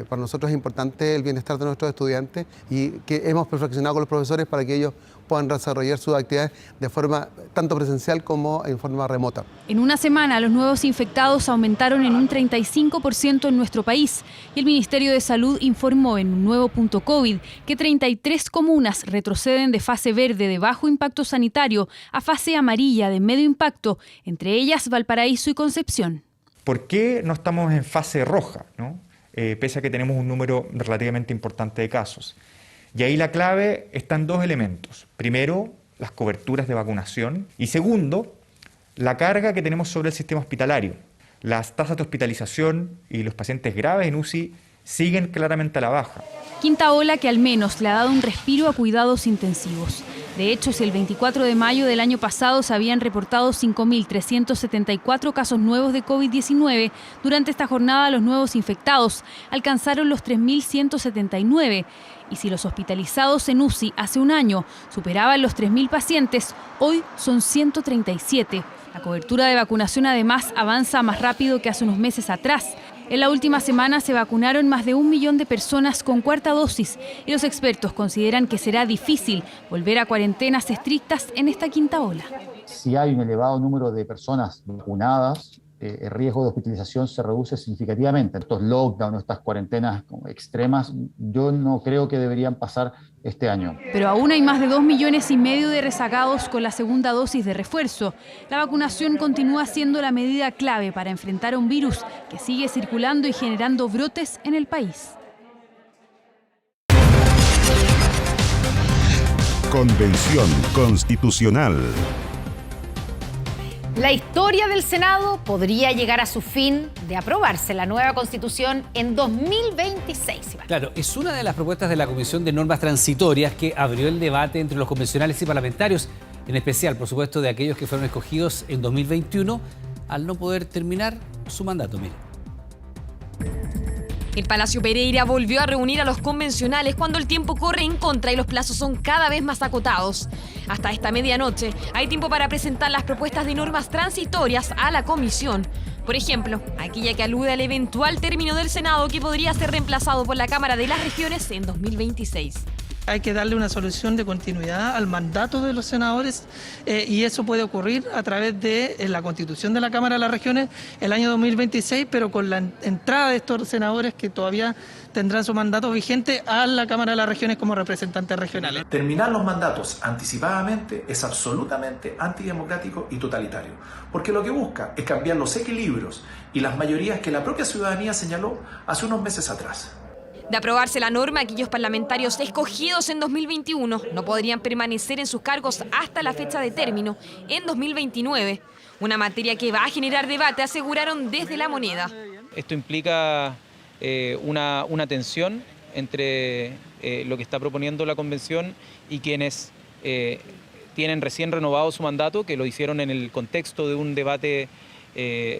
Para nosotros es importante el bienestar de nuestros estudiantes y que hemos perfeccionado con los profesores para que ellos puedan desarrollar sus actividades de forma tanto presencial como en forma remota. En una semana los nuevos infectados aumentaron en un 35% en nuestro país y el Ministerio de Salud informó en un nuevo punto COVID que 33 comunas retroceden de fase verde de bajo impacto sanitario a fase amarilla de medio impacto, entre ellas Valparaíso y Concepción. ¿Por qué no estamos en fase roja, ¿no? Pese a que tenemos un número relativamente importante de casos? Y ahí la clave está en dos elementos. Primero, las coberturas de vacunación. Y segundo, la carga que tenemos sobre el sistema hospitalario. Las tasas de hospitalización y los pacientes graves en UCI siguen claramente a la baja. Quinta ola que al menos le ha dado un respiro a cuidados intensivos. De hecho, si el 24 de mayo del año pasado se habían reportado 5.374 casos nuevos de COVID-19, durante esta jornada los nuevos infectados alcanzaron los 3.179. Y si los hospitalizados en UCI hace un año superaban los 3.000 pacientes, hoy son 137. La cobertura de vacunación además avanza más rápido que hace unos meses atrás. En la última semana se vacunaron más de 1 millón de personas con cuarta dosis y los expertos consideran que será difícil volver a cuarentenas estrictas en esta quinta ola. Si hay un elevado número de personas vacunadas, el riesgo de hospitalización se reduce significativamente. Estos lockdowns, estas cuarentenas extremas, yo no creo que deberían pasar este año. Pero aún hay más de 2,5 millones de rezagados con la segunda dosis de refuerzo. La vacunación continúa siendo la medida clave para enfrentar a un virus que sigue circulando y generando brotes en el país. Convención Constitucional. La historia del Senado podría llegar a su fin de aprobarse la nueva Constitución en 2026. Claro, es una de las propuestas de la Comisión de Normas Transitorias que abrió el debate entre los convencionales y parlamentarios, en especial, por supuesto, de aquellos que fueron escogidos en 2021 al no poder terminar su mandato. Mire. El Palacio Pereira volvió a reunir a los convencionales cuando el tiempo corre en contra y los plazos son cada vez más acotados. Hasta esta medianoche hay tiempo para presentar las propuestas de normas transitorias a la comisión. Por ejemplo, aquella que alude al eventual término del Senado que podría ser reemplazado por la Cámara de las Regiones en 2026. Hay que darle una solución de continuidad al mandato de los senadores y eso puede ocurrir a través de la Constitución de la Cámara de las Regiones el año 2026, pero con la entrada de estos senadores que todavía tendrán su mandato vigente a la Cámara de las Regiones como representantes regionales. Terminar los mandatos anticipadamente es absolutamente antidemocrático y totalitario, porque lo que busca es cambiar los equilibrios y las mayorías que la propia ciudadanía señaló hace unos meses atrás. De aprobarse la norma, aquellos parlamentarios escogidos en 2021 no podrían permanecer en sus cargos hasta la fecha de término, en 2029. Una materia que va a generar debate, aseguraron desde La Moneda. Esto implica una tensión entre lo que está proponiendo la Convención y quienes tienen recién renovado su mandato, que lo hicieron en el contexto de un debate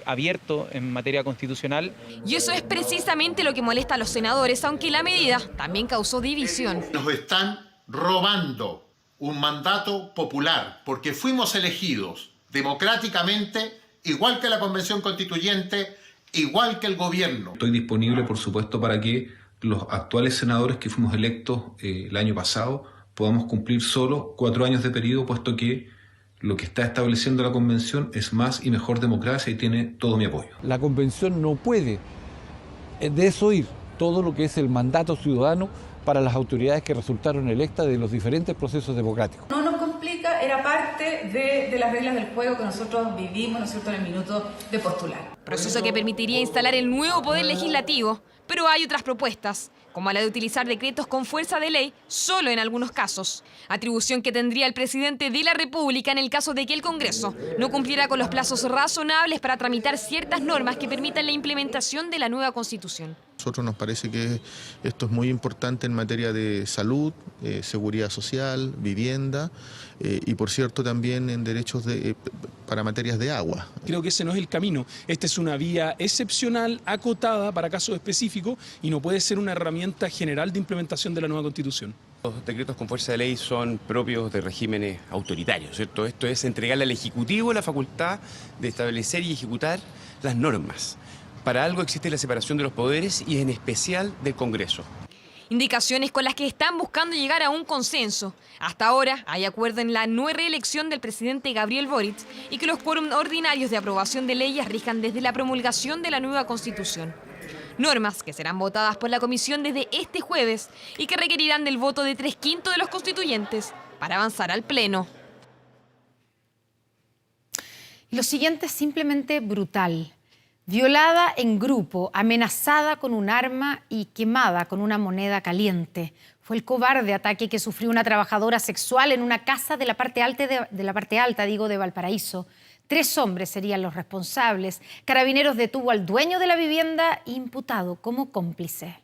abierto en materia constitucional. Y eso es precisamente lo que molesta a los senadores, aunque la medida también causó división. Nos están robando un mandato popular, porque fuimos elegidos democráticamente, igual que la Convención Constituyente, igual que el gobierno. Estoy disponible, por supuesto, para que los actuales senadores que fuimos electos el año pasado podamos cumplir solo 4 años de periodo, puesto que lo que está estableciendo la Convención es más y mejor democracia y tiene todo mi apoyo. La Convención no puede desoír todo lo que es el mandato ciudadano para las autoridades que resultaron electas de los diferentes procesos democráticos. No nos complica esta era parte de las reglas del juego que nosotros vivimos, ¿no es cierto?, en el minuto de postular. Proceso que permitiría instalar el nuevo poder legislativo, pero hay otras propuestas, como la de utilizar decretos con fuerza de ley solo en algunos casos. Atribución que tendría el presidente de la República en el caso de que el Congreso no cumpliera con los plazos razonables para tramitar ciertas normas que permitan la implementación de la nueva Constitución. A nosotros nos parece que esto es muy importante en materia de salud, seguridad social, vivienda y por cierto también en derechos para materias de agua. Creo que ese no es el camino. Esta es una vía excepcional, acotada para casos específicos y no puede ser una herramienta general de implementación de la nueva Constitución. Los decretos con fuerza de ley son propios de regímenes autoritarios, ¿cierto? Esto es entregarle al Ejecutivo la facultad de establecer y ejecutar las normas. Para algo existe la separación de los poderes y en especial del Congreso. Indicaciones con las que están buscando llegar a un consenso. Hasta ahora hay acuerdo en la no reelección del presidente Gabriel Boric y que los quórum ordinarios de aprobación de leyes rijan desde la promulgación de la nueva Constitución. Normas que serán votadas por la Comisión desde este jueves y que requerirán del voto de 3/5 de los constituyentes para avanzar al Pleno. Lo siguiente es simplemente brutal. Violada en grupo, amenazada con un arma y quemada con una moneda caliente. Fue el cobarde ataque que sufrió una trabajadora sexual en una casa de la parte alta de Valparaíso. 3 hombres serían los responsables. Carabineros detuvo al dueño de la vivienda, imputado como cómplice.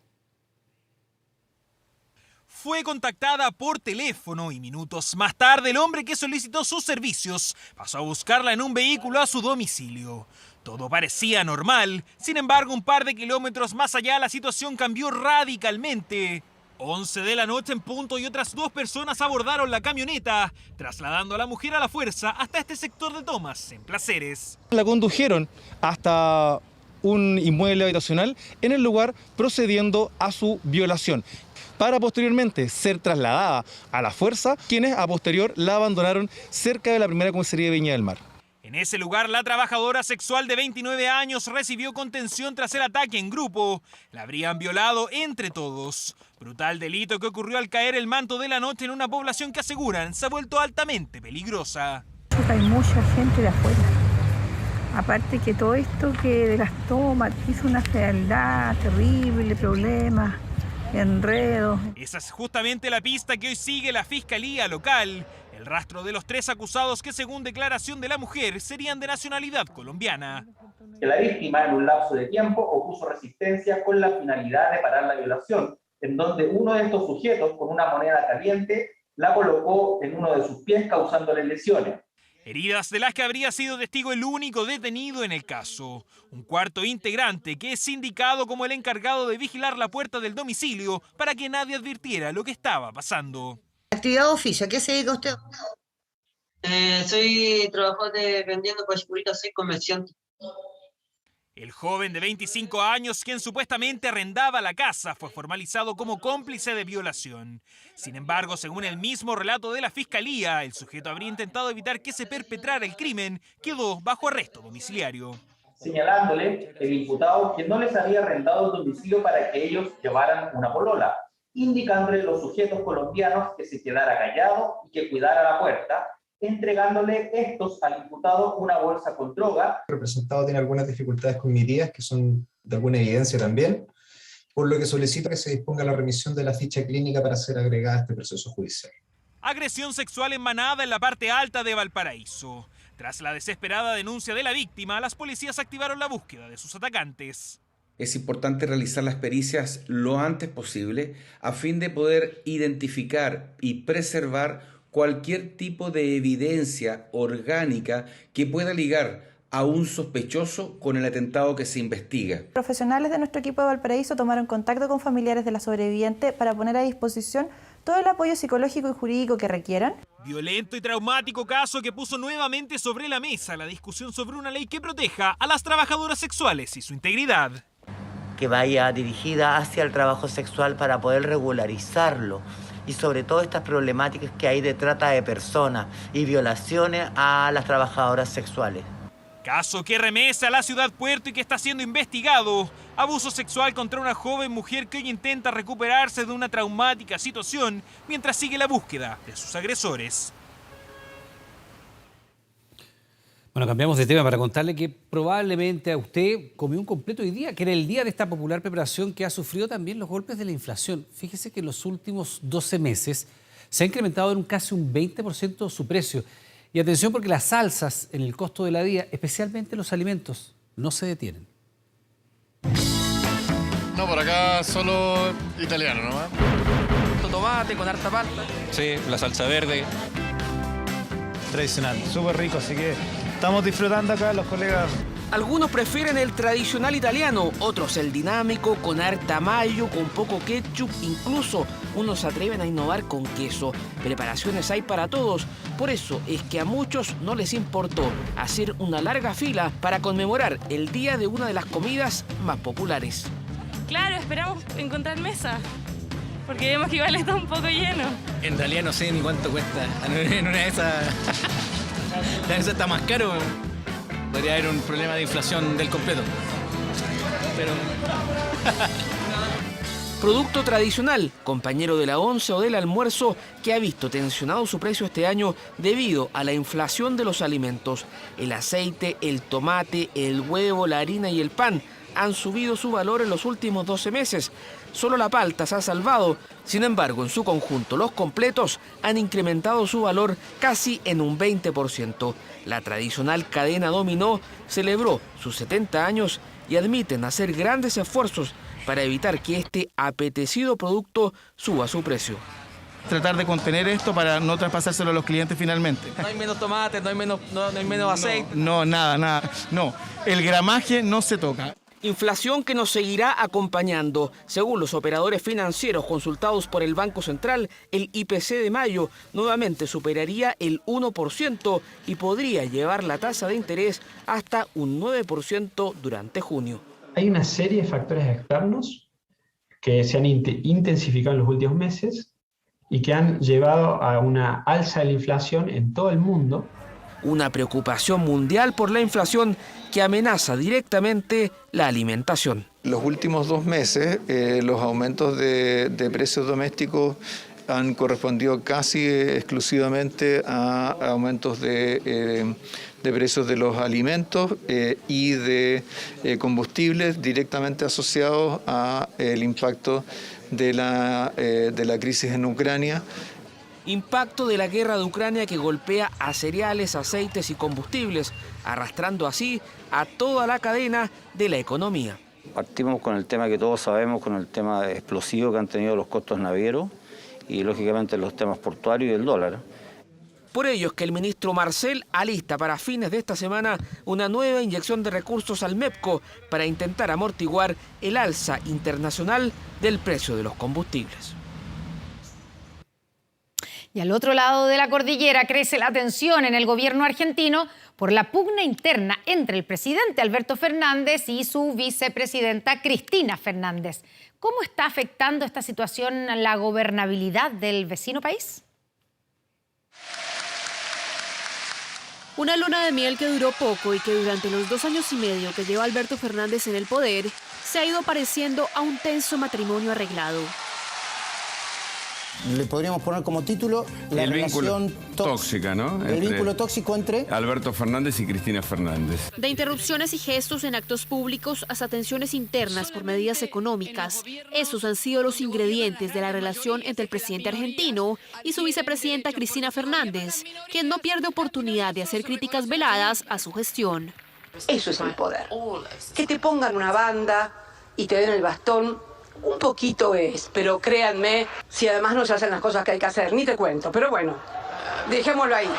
Fue contactada por teléfono y minutos más tarde el hombre que solicitó sus servicios pasó a buscarla en un vehículo a su domicilio. Todo parecía normal, sin embargo un par de kilómetros más allá la situación cambió radicalmente. 11 de la noche en punto y otras 2 personas abordaron la camioneta, trasladando a la mujer a la fuerza hasta este sector de Tomas, en Placeres. La condujeron hasta un inmueble habitacional en el lugar procediendo a su violación, para posteriormente ser trasladada a la fuerza, quienes a posterior la abandonaron cerca de la primera comisaría de Viña del Mar. En ese lugar, la trabajadora sexual de 29 años recibió contención tras el ataque en grupo. La habrían violado entre todos. Brutal delito que ocurrió al caer el manto de la noche en una población que aseguran se ha vuelto altamente peligrosa. Hay mucha gente de afuera. Aparte que todo esto que de las tomas hizo una fealdad terrible, problemas, enredos. Esa es justamente la pista que hoy sigue la Fiscalía local. El rastro de los 3 acusados que, según declaración de la mujer, serían de nacionalidad colombiana. Que la víctima en un lapso de tiempo opuso resistencia con la finalidad de parar la violación, en donde uno de estos sujetos con una moneda caliente la colocó en uno de sus pies causándole lesiones. Heridas de las que habría sido testigo el único detenido en el caso. Un cuarto integrante que es indicado como el encargado de vigilar la puerta del domicilio para que nadie advirtiera lo que estaba pasando. Actividad de oficio, ¿a qué se dedica usted? Soy trabajador vendiendo pachipuritas, soy comerciante. El joven de 25 años, quien supuestamente arrendaba la casa, fue formalizado como cómplice de violación. Sin embargo, según el mismo relato de la Fiscalía, el sujeto habría intentado evitar que se perpetrara el crimen, quedó bajo arresto domiciliario. Señalándole el imputado que no les había arrendado el domicilio para que ellos llevaran una polola, indicándole a los sujetos colombianos que se quedara callado y que cuidara la puerta, entregándole estos al imputado una bolsa con droga. El representado tiene algunas dificultades cognitivas que son de alguna evidencia también, por lo que solicita que se disponga la remisión de la ficha clínica para ser agregada a este proceso judicial. Agresión sexual en manada en la parte alta de Valparaíso. Tras la desesperada denuncia de la víctima, las policías activaron la búsqueda de sus atacantes. Es importante realizar las pericias lo antes posible a fin de poder identificar y preservar cualquier tipo de evidencia orgánica que pueda ligar a un sospechoso con el atentado que se investiga. Profesionales de nuestro equipo de Valparaíso tomaron contacto con familiares de la sobreviviente para poner a disposición todo el apoyo psicológico y jurídico que requieran. Violento y traumático caso que puso nuevamente sobre la mesa la discusión sobre una ley que proteja a las trabajadoras sexuales y su integridad. Que vaya dirigida hacia el trabajo sexual para poder regularizarlo. Y sobre todo estas problemáticas que hay de trata de personas y violaciones a las trabajadoras sexuales. Caso que remesa a la ciudad Puerto y que está siendo investigado. Abuso sexual contra una joven mujer que hoy intenta recuperarse de una traumática situación mientras sigue la búsqueda de sus agresores. Bueno, cambiamos de tema para contarle que probablemente a usted comió un completo hoy día, que era el día de esta popular preparación que ha sufrido también los golpes de la inflación. Fíjese que en los últimos 12 meses se ha incrementado en casi un 20% su precio. Y atención porque las alzas en el costo de la vida, especialmente los alimentos, no se detienen. No, por acá solo italiano nomás. Tomate con harta palta. Sí, la salsa verde. Tradicional, súper rico, así que estamos disfrutando acá los colegas. Algunos prefieren el tradicional italiano, otros el dinámico, con harta mayo, con poco ketchup, incluso unos se atreven a innovar con queso. Preparaciones hay para todos, por eso es que a muchos no les importó hacer una larga fila para conmemorar el día de una de las comidas más populares. Claro, esperamos encontrar mesa, porque vemos que igual está un poco lleno. En realidad no sé ni cuánto cuesta, en una de esas está más caro. Podría haber un problema de inflación del completo. Pero... Producto tradicional, compañero de la once o del almuerzo, que ha visto tensionado su precio este año debido a la inflación de los alimentos. El aceite, el tomate, el huevo, la harina y el pan han subido su valor en los últimos 12 meses. Solo la palta se ha salvado. Sin embargo, en su conjunto, los completos han incrementado su valor casi en un 20%. La tradicional cadena Dominó celebró sus 70 años y admiten hacer grandes esfuerzos para evitar que este apetecido producto suba su precio. Tratar de contener esto para no traspasárselo a los clientes finalmente. No hay menos tomates, no hay menos aceite. No, nada. No, el gramaje no se toca. Inflación que nos seguirá acompañando. Según los operadores financieros consultados por el Banco Central, el IPC de mayo nuevamente superaría el 1% y podría llevar la tasa de interés hasta un 9% durante junio. Hay una serie de factores externos que se han intensificado en los últimos meses y que han llevado a una alza de la inflación en todo el mundo. Una preocupación mundial por la inflación que amenaza directamente la alimentación. Los últimos 2 meses, los aumentos de precios domésticos han correspondido casi exclusivamente a aumentos de precios de los alimentos y de combustibles directamente asociados al impacto de la crisis en Ucrania. Impacto de la guerra de Ucrania que golpea a cereales, aceites y combustibles, arrastrando así a toda la cadena de la economía. Partimos con el tema que todos sabemos, con el tema explosivo que han tenido los costos navieros y lógicamente los temas portuarios y el dólar. Por ello es que el ministro Marcel alista para fines de esta semana una nueva inyección de recursos al MEPCO para intentar amortiguar el alza internacional del precio de los combustibles. Y al otro lado de la cordillera crece la tensión en el gobierno argentino por la pugna interna entre el presidente Alberto Fernández y su vicepresidenta Cristina Fernández. ¿Cómo está afectando esta situación a la gobernabilidad del vecino país? Una luna de miel que duró poco y que durante los 2 años y medio que lleva Alberto Fernández en el poder se ha ido pareciendo a un tenso matrimonio arreglado. Le podríamos poner como título la relación tóxica, ¿no? El vínculo tóxico entre Alberto Fernández y Cristina Fernández. De interrupciones y gestos en actos públicos hasta tensiones internas por medidas económicas. Esos han sido los ingredientes de la relación entre el presidente argentino y su vicepresidenta Cristina Fernández, quien no pierde oportunidad de hacer críticas veladas a su gestión. Eso es el poder. Que te pongan una banda y te den el bastón. Un poquito es, pero créanme, si además no se hacen las cosas que hay que hacer, ni te cuento. Pero bueno, dejémoslo ahí.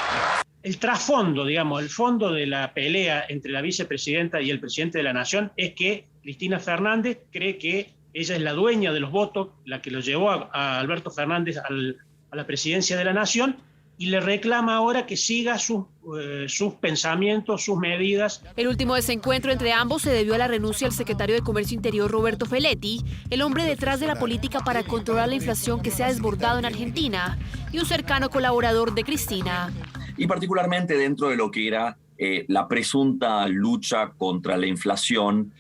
El trasfondo, digamos, el fondo de la pelea entre la vicepresidenta y el presidente de la Nación es que Cristina Fernández cree que ella es la dueña de los votos, la que lo llevó a Alberto Fernández a la presidencia de la Nación, y le reclama ahora que siga sus pensamientos, sus medidas. El último desencuentro entre ambos se debió a la renuncia del secretario de Comercio Interior Roberto Feletti, el hombre detrás de la política para controlar la inflación que se ha desbordado en Argentina, y un cercano colaborador de Cristina. Y particularmente dentro de lo que era la presunta lucha contra la inflación,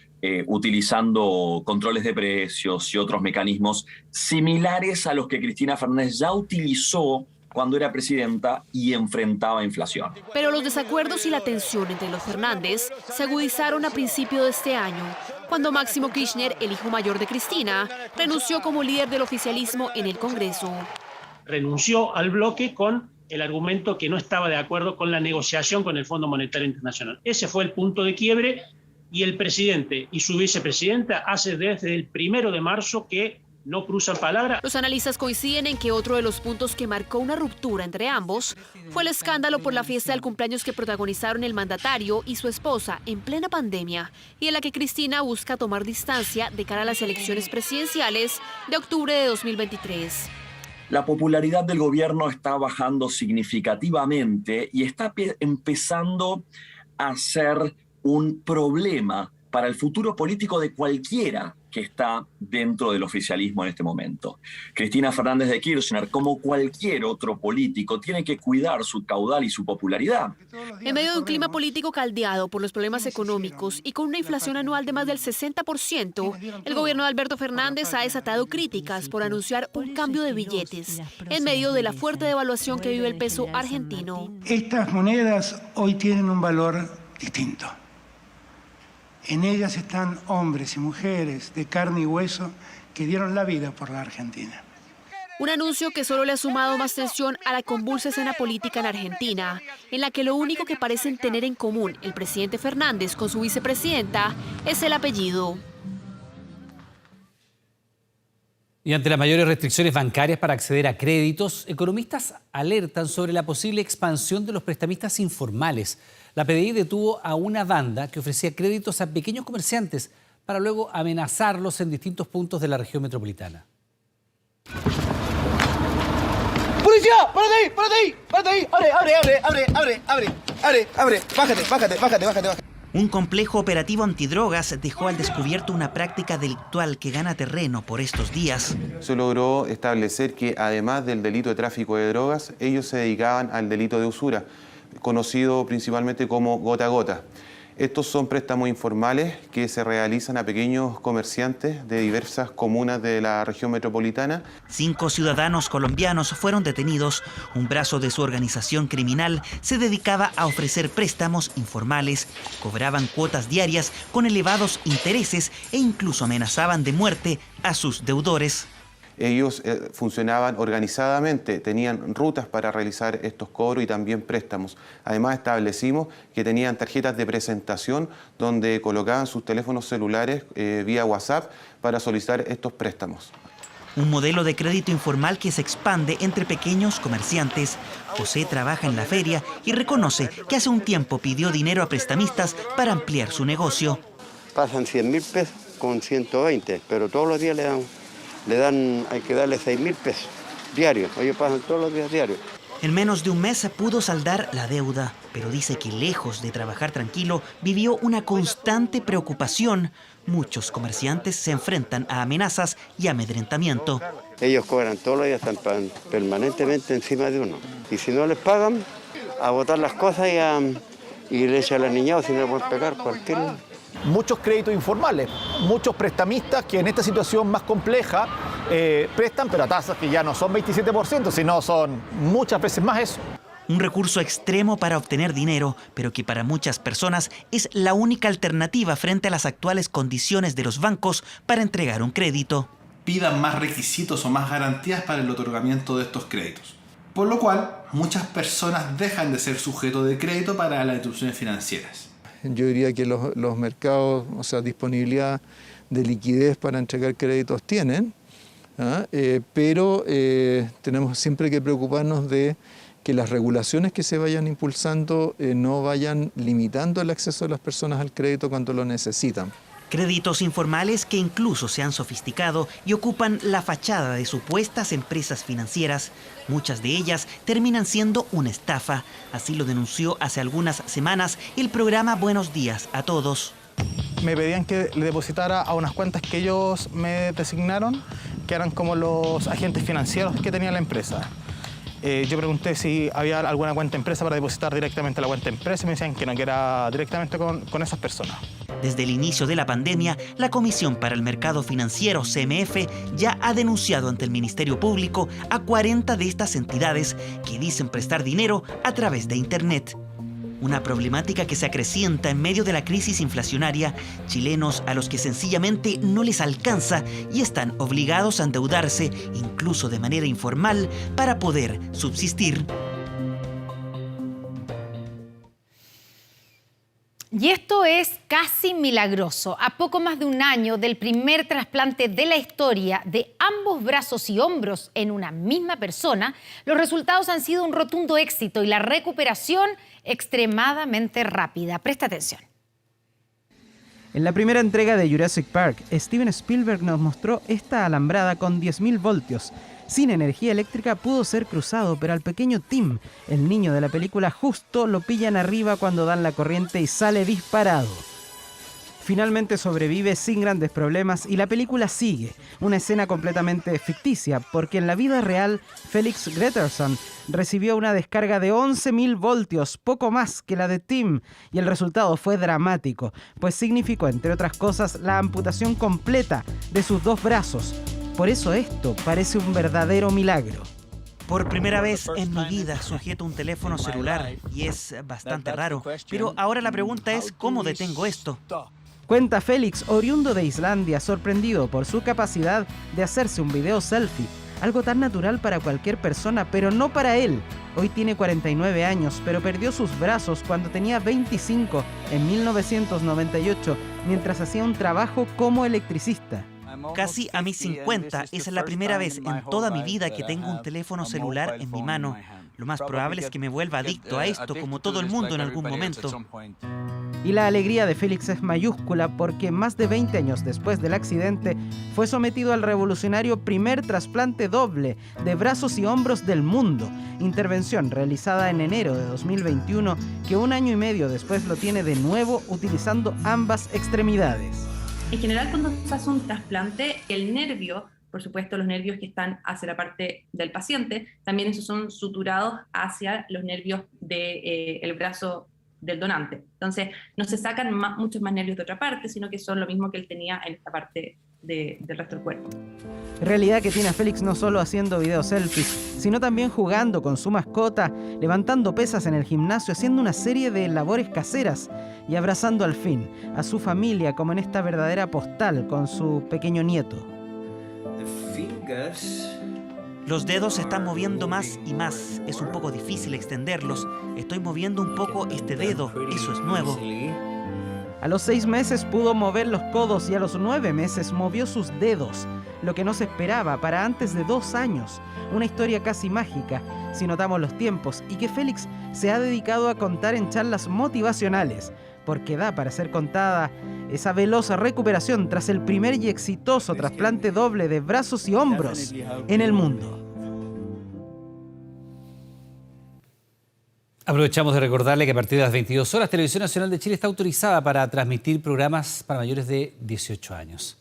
utilizando controles de precios y otros mecanismos similares a los que Cristina Fernández ya utilizó cuando era presidenta y enfrentaba inflación. Pero los desacuerdos y la tensión entre los Fernández se agudizaron a principio de este año, cuando Máximo Kirchner, el hijo mayor de Cristina, renunció como líder del oficialismo en el Congreso. Renunció al bloque con el argumento que no estaba de acuerdo con la negociación con el Fondo Monetario Internacional. Ese fue el punto de quiebre y el presidente y su vicepresidenta hace desde el 1 de marzo que no cruzan palabra. Los analistas coinciden en que otro de los puntos que marcó una ruptura entre ambos fue el escándalo por la fiesta del cumpleaños que protagonizaron el mandatario y su esposa en plena pandemia, y en la que Cristina busca tomar distancia de cara a las elecciones presidenciales de octubre de 2023. La popularidad del gobierno está bajando significativamente y está empezando a ser un problema para el futuro político de cualquiera que está dentro del oficialismo en este momento. Cristina Fernández de Kirchner, como cualquier otro político, tiene que cuidar su caudal y su popularidad. En medio de un clima político caldeado por los problemas económicos y con una inflación anual de más del 60%, el gobierno de Alberto Fernández ha desatado críticas por anunciar un cambio de billetes en medio de la fuerte devaluación que vive el peso argentino. Estas monedas hoy tienen un valor distinto. En ellas están hombres y mujeres de carne y hueso que dieron la vida por la Argentina. Un anuncio que solo le ha sumado más tensión a la convulsa escena política en Argentina, en la que lo único que parecen tener en común el presidente Fernández con su vicepresidenta es el apellido. Y ante las mayores restricciones bancarias para acceder a créditos, economistas alertan sobre la posible expansión de los prestamistas informales. La PDI detuvo a una banda que ofrecía créditos a pequeños comerciantes para luego amenazarlos en distintos puntos de la región metropolitana. ¡Policía! ¡Párate ahí! ¡Párate ahí! ¡Párate ahí! ¡Abre! ¡Bájate! Un complejo operativo antidrogas dejó al descubierto una práctica delictual que gana terreno por estos días. Se logró establecer que además del delito de tráfico de drogas, ellos se dedicaban al delito de usura, conocido principalmente como gota a gota. Estos son préstamos informales que se realizan a pequeños comerciantes de diversas comunas de la región metropolitana. 5 ciudadanos colombianos fueron detenidos. Un brazo de su organización criminal se dedicaba a ofrecer préstamos informales, cobraban cuotas diarias con elevados intereses e incluso amenazaban de muerte a sus deudores. Ellos funcionaban organizadamente, tenían rutas para realizar estos cobros y también préstamos. Además establecimos que tenían tarjetas de presentación donde colocaban sus teléfonos celulares vía WhatsApp para solicitar estos préstamos. Un modelo de crédito informal que se expande entre pequeños comerciantes. José trabaja en la feria y reconoce que hace un tiempo pidió dinero a prestamistas para ampliar su negocio. Pasan 100.000 pesos con 120, pero todos los días hay que darle 6.000 pesos diarios. Ellos pasan todos los días diarios. En menos de un mes pudo saldar la deuda, pero dice que lejos de trabajar tranquilo, vivió una constante preocupación. Muchos comerciantes se enfrentan a amenazas y amedrentamiento. Ellos cobran todos los días, están permanentemente encima de uno. Y si no les pagan, a botar las cosas y le echan a las niñadas, si no le pueden pegar cualquier... Muchos créditos informales, muchos prestamistas que en esta situación más compleja prestan, pero a tasas que ya no son 27%, sino son muchas veces más eso. Un recurso extremo para obtener dinero, pero que para muchas personas es la única alternativa frente a las actuales condiciones de los bancos para entregar un crédito. Pidan más requisitos o más garantías para el otorgamiento de estos créditos. Por lo cual, muchas personas dejan de ser sujetos de crédito para las instituciones financieras. Yo diría que los mercados, o sea, disponibilidad de liquidez para entregar créditos tienen, pero tenemos siempre que preocuparnos de que las regulaciones que se vayan impulsando no vayan limitando el acceso de las personas al crédito cuando lo necesitan. Créditos informales que incluso se han sofisticado y ocupan la fachada de supuestas empresas financieras. Muchas de ellas terminan siendo una estafa. Así lo denunció hace algunas semanas el programa Buenos Días a Todos. Me pedían que le depositara a unas cuentas que ellos me designaron, que eran como los agentes financieros que tenía la empresa. Yo pregunté si había alguna cuenta empresa para depositar directamente a la cuenta empresa y me decían que no, que era directamente con esas personas. Desde el inicio de la pandemia, la Comisión para el Mercado Financiero, CMF, ya ha denunciado ante el Ministerio Público a 40 de estas entidades que dicen prestar dinero a través de Internet. Una problemática que se acrecienta en medio de la crisis inflacionaria, chilenos a los que sencillamente no les alcanza y están obligados a endeudarse, incluso de manera informal, para poder subsistir. Y esto es casi milagroso. A poco más de un año del primer trasplante de la historia de ambos brazos y hombros en una misma persona, los resultados han sido un rotundo éxito y la recuperación extremadamente rápida. Presta atención. En la primera entrega de Jurassic Park, Steven Spielberg nos mostró esta alambrada con 10.000 voltios. Sin energía eléctrica pudo ser cruzado, pero al pequeño Tim, el niño de la película, justo lo pillan arriba cuando dan la corriente y sale disparado. Finalmente sobrevive sin grandes problemas y la película sigue, una escena completamente ficticia, porque en la vida real, Felix Gretterson recibió una descarga de 11.000 voltios, poco más que la de Tim, y el resultado fue dramático, pues significó, entre otras cosas, la amputación completa de sus 2 brazos. Por eso esto parece un verdadero milagro. Por primera vez en mi vida sujeto un teléfono celular y es bastante raro, pero ahora la pregunta es ¿cómo detengo esto? Cuenta Félix, oriundo de Islandia, sorprendido por su capacidad de hacerse un video selfie. Algo tan natural para cualquier persona, pero no para él. Hoy tiene 49 años, pero perdió sus brazos cuando tenía 25 en 1998, mientras hacía un trabajo como electricista. Casi a mis 50, esa es la primera vez en toda mi vida que tengo un teléfono celular en mi mano. Lo más probable es que me vuelva adicto a esto, como todo el mundo en algún momento. Y la alegría de Félix es mayúscula porque más de 20 años después del accidente fue sometido al revolucionario primer trasplante doble de brazos y hombros del mundo, intervención realizada en enero de 2021 que un año y medio después lo tiene de nuevo utilizando ambas extremidades. En general, cuando se hace un trasplante, el nervio, por supuesto los nervios que están hacia la parte del paciente, también esos son suturados hacia los nervios del brazo del donante. Entonces, no se sacan muchos más nervios de otra parte, sino que son lo mismo que él tenía en esta parte del resto del cuerpo. Realidad que tiene a Félix no solo haciendo videos selfies, sino también jugando con su mascota, levantando pesas en el gimnasio, haciendo una serie de labores caseras y abrazando al fin a su familia, como en esta verdadera postal con su pequeño nieto. Los dedos se están moviendo más y más. Es un poco difícil extenderlos. Estoy moviendo un poco este dedo. Eso es nuevo. A los 6 meses pudo mover los codos y a los 9 meses movió sus dedos, lo que no se esperaba para antes de 2 años. Una historia casi mágica, si notamos los tiempos, y que Félix se ha dedicado a contar en charlas motivacionales, porque da para ser contada esa veloz recuperación tras el primer y exitoso trasplante doble de brazos y hombros en el mundo. Aprovechamos de recordarle que a partir de las 22 horas Televisión Nacional de Chile está autorizada para transmitir programas para mayores de 18 años.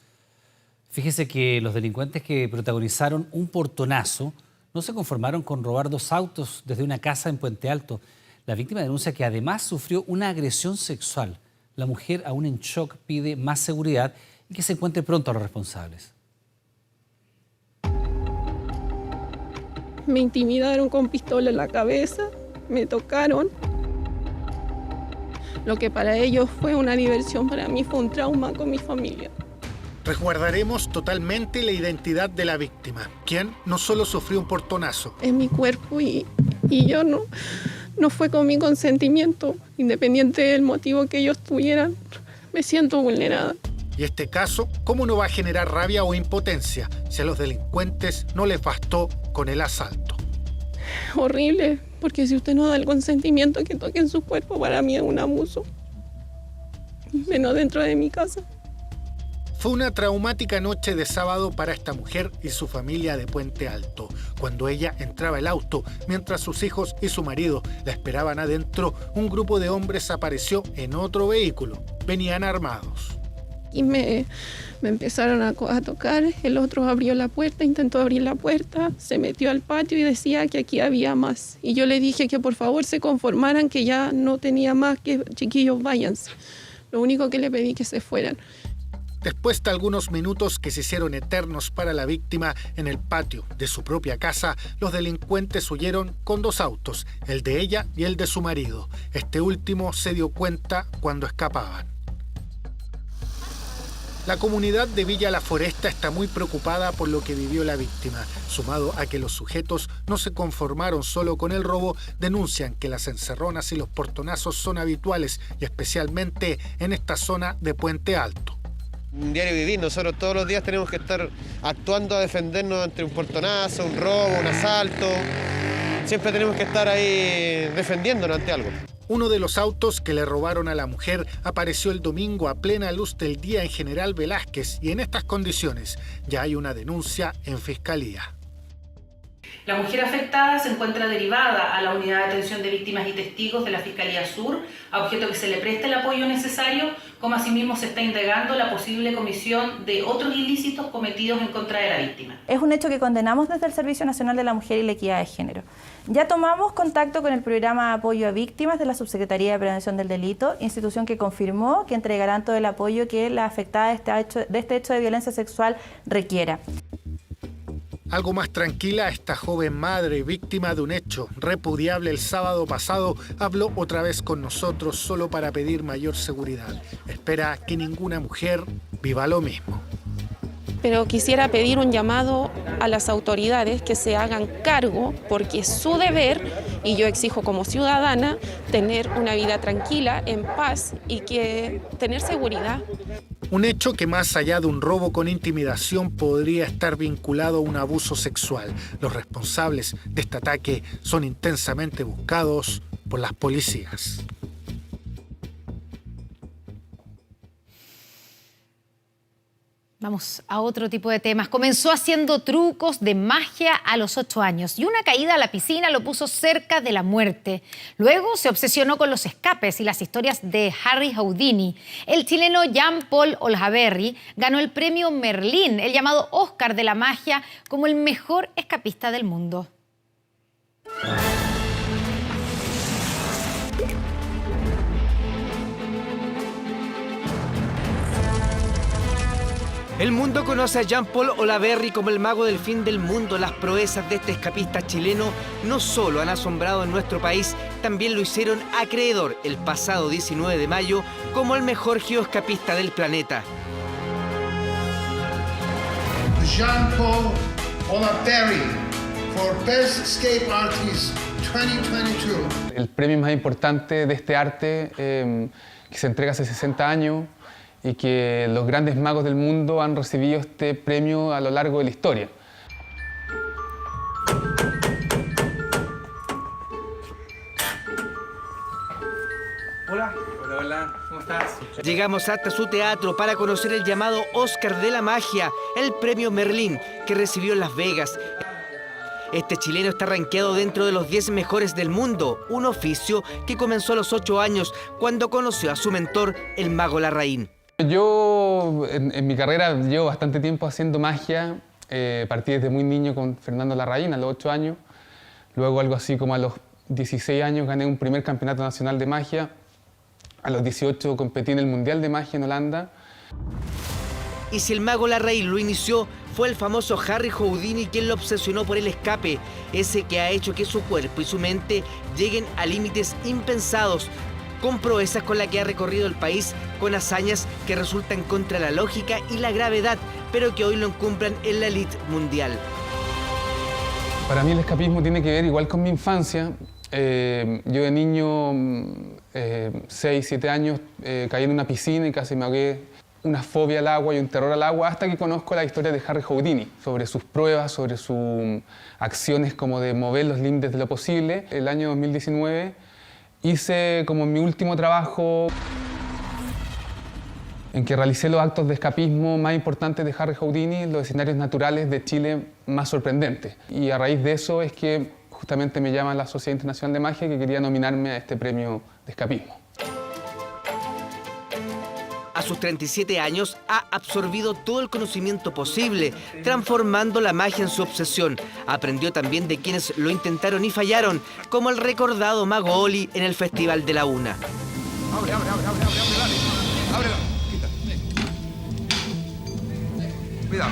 Fíjese que los delincuentes que protagonizaron un portonazo no se conformaron con robar 2 autos desde una casa en Puente Alto. La víctima denuncia que además sufrió una agresión sexual. La mujer, aún en shock, pide más seguridad y que se encuentre pronto a los responsables. Me intimidaron con pistola en la cabeza, me tocaron. Lo que para ellos fue una diversión, para mí fue un trauma con mi familia. Resguardaremos totalmente la identidad de la víctima, quien no solo sufrió un portonazo. Es mi cuerpo y yo no fue con mi consentimiento, independiente del motivo que ellos tuvieran, me siento vulnerada. Y este caso, ¿cómo no va a generar rabia o impotencia si a los delincuentes no les bastó con el asalto? Horrible, porque si usted no da el consentimiento que toquen su cuerpo, para mí es un abuso, menos dentro de mi casa. Fue una traumática noche de sábado para esta mujer y su familia de Puente Alto. Cuando ella entraba al auto, mientras sus hijos y su marido la esperaban adentro, un grupo de hombres apareció en otro vehículo. Venían armados. Y me empezaron a tocar, el otro abrió la puerta, intentó abrir la puerta, se metió al patio y decía que aquí había más. Y yo le dije que por favor se conformaran, que ya no tenía más, que chiquillos váyanse. Lo único que le pedí que se fueran. Después de algunos minutos que se hicieron eternos para la víctima en el patio de su propia casa, los delincuentes huyeron con 2 autos, el de ella y el de su marido. Este último se dio cuenta cuando escapaban. La comunidad de Villa La Foresta está muy preocupada por lo que vivió la víctima. Sumado a que los sujetos no se conformaron solo con el robo, denuncian que las encerronas y los portonazos son habituales y especialmente en esta zona de Puente Alto. Un diario vivir, nosotros todos los días tenemos que estar actuando a defendernos ante un portonazo, un robo, un asalto. Siempre tenemos que estar ahí defendiéndonos ante algo. Uno de los autos que le robaron a la mujer apareció el domingo a plena luz del día en General Velázquez y en estas condiciones ya hay una denuncia en Fiscalía. La mujer afectada se encuentra derivada a la Unidad de Atención de Víctimas y Testigos de la Fiscalía Sur, a objeto que se le preste el apoyo necesario, como asimismo se está indagando la posible comisión de otros ilícitos cometidos en contra de la víctima. Es un hecho que condenamos desde el Servicio Nacional de la Mujer y la Equidad de Género. Ya tomamos contacto con el programa de apoyo a víctimas de la Subsecretaría de Prevención del Delito, institución que confirmó que entregarán todo el apoyo que la afectada de este hecho de violencia sexual requiera. Algo más tranquila, esta joven madre, víctima de un hecho repudiable el sábado pasado, habló otra vez con nosotros solo para pedir mayor seguridad. Espera que ninguna mujer viva lo mismo. Pero quisiera pedir un llamado a las autoridades que se hagan cargo, porque es su deber, y yo exijo como ciudadana, tener una vida tranquila, en paz y que tener seguridad. Un hecho que más allá de un robo con intimidación podría estar vinculado a un abuso sexual. Los responsables de este ataque son intensamente buscados por las policías. Vamos a otro tipo de temas. Comenzó haciendo trucos de magia a los 8 años y una caída a la piscina lo puso cerca de la muerte. Luego se obsesionó con los escapes y las historias de Harry Houdini. El chileno Jean-Paul Olhaverri ganó el premio Merlín, el llamado Oscar de la magia, como el mejor escapista del mundo. El mundo conoce a Jean-Paul Olhaverri como el mago del fin del mundo. Las proezas de este escapista chileno no solo han asombrado en nuestro país, también lo hicieron acreedor el pasado 19 de mayo como el mejor geoescapista del planeta. Jean-Paul Olhaverri for Best Escape Artist 2022. El premio más importante de este arte que se entrega hace 60 años y que los grandes magos del mundo han recibido este premio a lo largo de la historia. Hola. Hola, hola. ¿Cómo estás? Llegamos hasta su teatro para conocer el llamado Oscar de la Magia, el premio Merlín que recibió en Las Vegas. Este chileno está rankeado dentro de los 10 mejores del mundo, un oficio que comenzó a los 8 años cuando conoció a su mentor, el mago Larraín. Yo en mi carrera llevo bastante tiempo haciendo magia. Partí desde muy niño con Fernando Larraín a los 8 años. Luego algo así como a los 16 años gané un primer campeonato nacional de magia. A los 18 competí en el Mundial de Magia en Holanda. Y si el mago Larraín lo inició, fue el famoso Harry Houdini quien lo obsesionó por el escape, ese que ha hecho que su cuerpo y su mente lleguen a límites impensados, con proezas con las que ha recorrido el país, con hazañas que resultan contra la lógica y la gravedad, pero que hoy lo encumbran en la elite mundial. Para mí el escapismo tiene que ver igual con mi infancia. Yo de niño, 6, 7 años, caí en una piscina y casi me ahogué. Una fobia al agua y un terror al agua, hasta que conozco la historia de Harry Houdini, sobre sus pruebas, sobre sus acciones como de mover los límites de lo posible. El año 2019 hice como mi último trabajo en que realicé los actos de escapismo más importantes de Harry Houdini, los escenarios naturales de Chile más sorprendentes. Y a raíz de eso es que justamente me llama la Sociedad Internacional de Magia que quería nominarme a este premio de escapismo. A sus 37 años ha absorbido todo el conocimiento posible, transformando la magia en su obsesión. Aprendió también de quienes lo intentaron y fallaron, como el recordado mago Oli en el Festival de la Una. ábrela. Quita. Cuidado.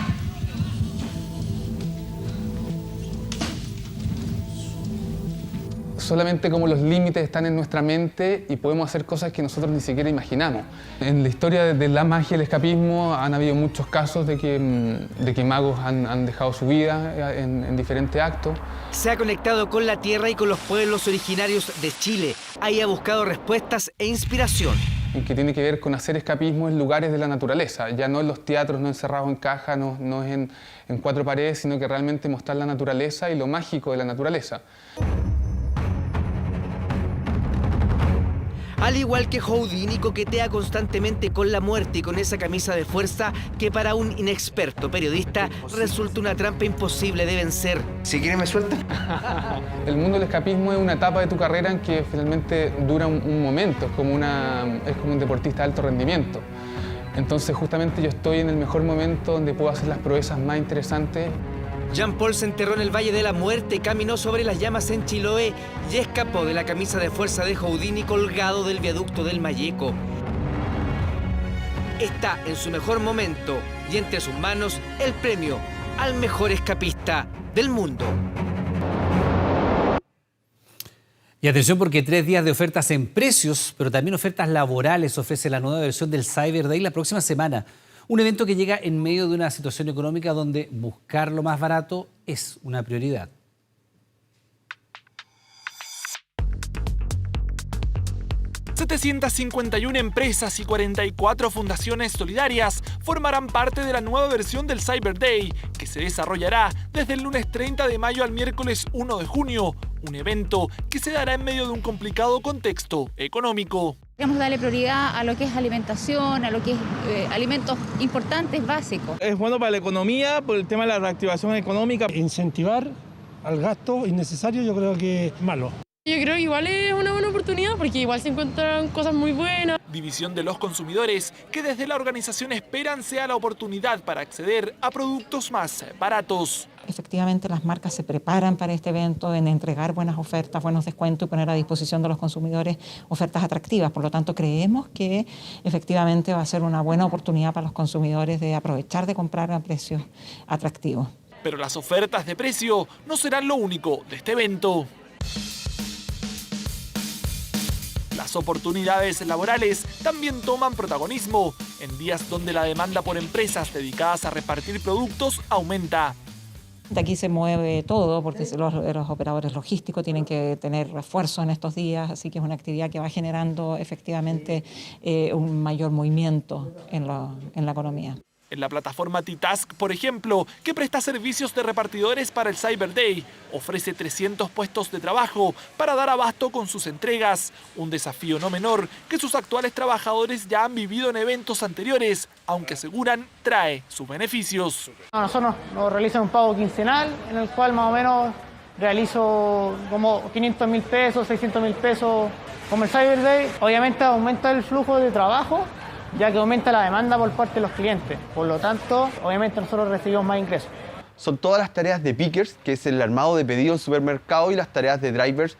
Solamente como los límites están en nuestra mente y podemos hacer cosas que nosotros ni siquiera imaginamos. En la historia de la magia y el escapismo han habido muchos casos de que magos han dejado su vida en diferentes actos. Se ha conectado con la tierra y con los pueblos originarios de Chile. Ahí ha buscado respuestas e inspiración. Que tiene que ver con hacer escapismo en lugares de la naturaleza, ya no en los teatros, no encerrados en cajas, no es en cuatro paredes, sino que realmente mostrar la naturaleza y lo mágico de la naturaleza. Al igual que Houdini, coquetea constantemente con la muerte y con esa camisa de fuerza que para un inexperto periodista resulta una trampa imposible de vencer. Si quiere me suelta. El mundo del escapismo es una etapa de tu carrera en que finalmente dura un momento, es como un deportista de alto rendimiento. Entonces justamente yo estoy en el mejor momento donde puedo hacer las proezas más interesantes. Jean-Paul se enterró en el Valle de la Muerte, caminó sobre las llamas en Chiloé y escapó de la camisa de fuerza de Houdini colgado del viaducto del Mayeco. Está en su mejor momento y entre sus manos el premio al mejor escapista del mundo. Y atención porque 3 días de ofertas en precios, pero también ofertas laborales ofrece la nueva versión del Cyber Day la próxima semana. Un evento que llega en medio de una situación económica donde buscar lo más barato es una prioridad. ...751 empresas y 44 fundaciones solidarias formarán parte de la nueva versión del Cyber Day, que se desarrollará desde el lunes 30 de mayo al miércoles 1 de junio, un evento que se dará en medio de un complicado contexto económico. Queremos darle prioridad a lo que es alimentación, a lo que es alimentos importantes, básicos. Es bueno para la economía, por el tema de la reactivación económica. Incentivar al gasto innecesario yo creo que es malo. Yo creo que igual es una buena oportunidad porque igual se encuentran cosas muy buenas. División de los consumidores que desde la organización esperan sea la oportunidad para acceder a productos más baratos. Efectivamente, las marcas se preparan para este evento en entregar buenas ofertas, buenos descuentos y poner a disposición de los consumidores ofertas atractivas. Por lo tanto, creemos que efectivamente va a ser una buena oportunidad para los consumidores de aprovechar de comprar a precios atractivos. Pero las ofertas de precio no serán lo único de este evento. Las oportunidades laborales también toman protagonismo en días donde la demanda por empresas dedicadas a repartir productos aumenta. De aquí se mueve todo porque los operadores logísticos tienen que tener refuerzo en estos días, así que es una actividad que va generando efectivamente un mayor movimiento en la economía. En la plataforma T-Task, por ejemplo, que presta servicios de repartidores para el Cyber Day, ofrece 300 puestos de trabajo para dar abasto con sus entregas. Un desafío no menor que sus actuales trabajadores ya han vivido en eventos anteriores, aunque aseguran trae sus beneficios. Nosotros nos realizan un pago quincenal en el cual más o menos realizo como 500.000 pesos, 600.000 pesos como el Cyber Day. Obviamente aumenta el flujo de trabajo, ya que aumenta la demanda por parte de los clientes. Por lo tanto, obviamente nosotros recibimos más ingresos. Son todas las tareas de pickers, que es el armado de pedidos en supermercado, y las tareas de drivers,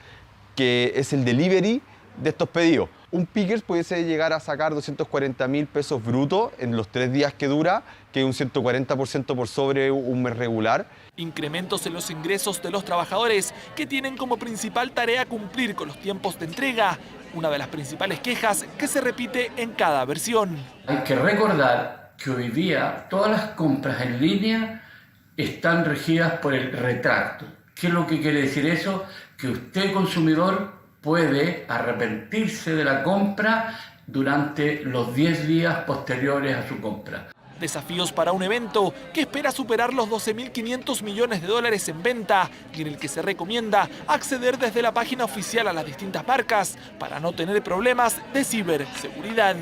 que es el delivery de estos pedidos. Un picker pudiese llegar a sacar 240.000 pesos brutos en los 3 días que dura, que es un 140% por sobre un mes regular. Incrementos en los ingresos de los trabajadores que tienen como principal tarea cumplir con los tiempos de entrega, una de las principales quejas que se repite en cada versión. Hay que recordar que hoy día todas las compras en línea están regidas por el retracto. ¿Qué es lo que quiere decir eso? Que usted, consumidor, puede arrepentirse de la compra durante los 10 días posteriores a su compra. Desafíos para un evento que espera superar los 12.500 millones de dólares en venta y en el que se recomienda acceder desde la página oficial a las distintas marcas para no tener problemas de ciberseguridad.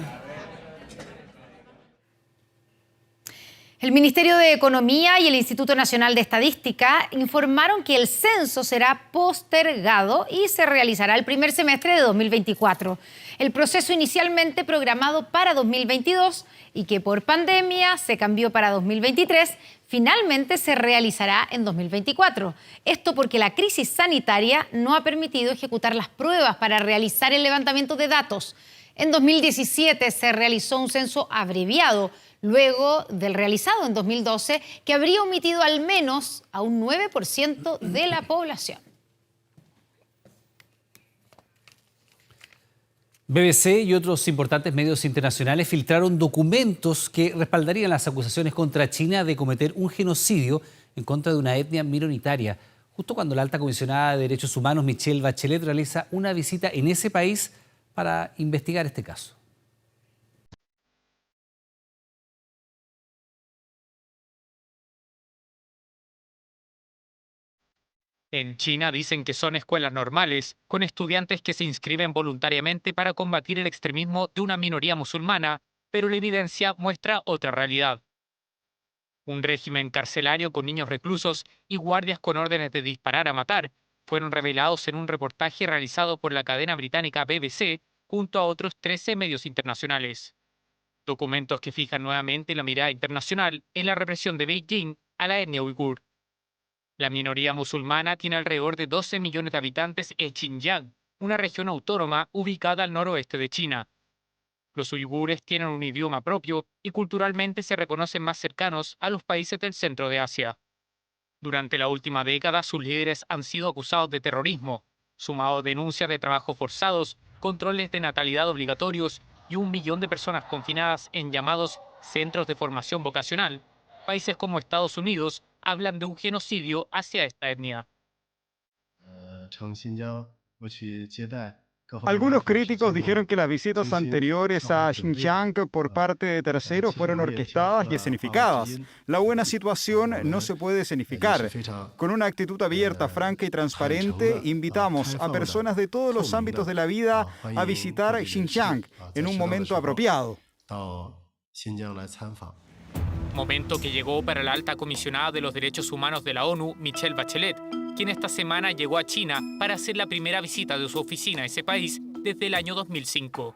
El Ministerio de Economía y el Instituto Nacional de Estadística informaron que el censo será postergado y se realizará el primer semestre de 2024. El proceso inicialmente programado para 2022 y que por pandemia se cambió para 2023, finalmente se realizará en 2024. Esto porque la crisis sanitaria no ha permitido ejecutar las pruebas para realizar el levantamiento de datos. En 2017 se realizó un censo abreviado, luego del realizado en 2012, que habría omitido al menos a un 9% de la población. BBC y otros importantes medios internacionales filtraron documentos que respaldarían las acusaciones contra China de cometer un genocidio en contra de una etnia minoritaria, justo cuando la alta comisionada de Derechos Humanos, Michelle Bachelet, realiza una visita en ese país para investigar este caso. En China dicen que son escuelas normales, con estudiantes que se inscriben voluntariamente para combatir el extremismo de una minoría musulmana, pero la evidencia muestra otra realidad. Un régimen carcelario con niños reclusos y guardias con órdenes de disparar a matar fueron revelados en un reportaje realizado por la cadena británica BBC junto a otros 13 medios internacionales. Documentos que fijan nuevamente la mirada internacional en la represión de Beijing a la etnia uigur. La minoría musulmana tiene alrededor de 12 millones de habitantes en Xinjiang, una región autónoma ubicada al noroeste de China. Los uigures tienen un idioma propio y culturalmente se reconocen más cercanos a los países del centro de Asia. Durante la última década, sus líderes han sido acusados de terrorismo, sumado a denuncias de trabajos forzados, controles de natalidad obligatorios y 1 millón de personas confinadas en llamados centros de formación vocacional. Países como Estados Unidos hablan de un genocidio hacia esta etnia. Algunos críticos dijeron que las visitas anteriores a Xinjiang por parte de terceros fueron orquestadas y escenificadas. La buena situación no se puede escenificar. Con una actitud abierta, franca y transparente, invitamos a personas de todos los ámbitos de la vida a visitar Xinjiang en un momento apropiado. Momento que llegó para la alta comisionada de los derechos humanos de la ONU, Michelle Bachelet, quien esta semana llegó a China para hacer la primera visita de su oficina a ese país desde el año 2005.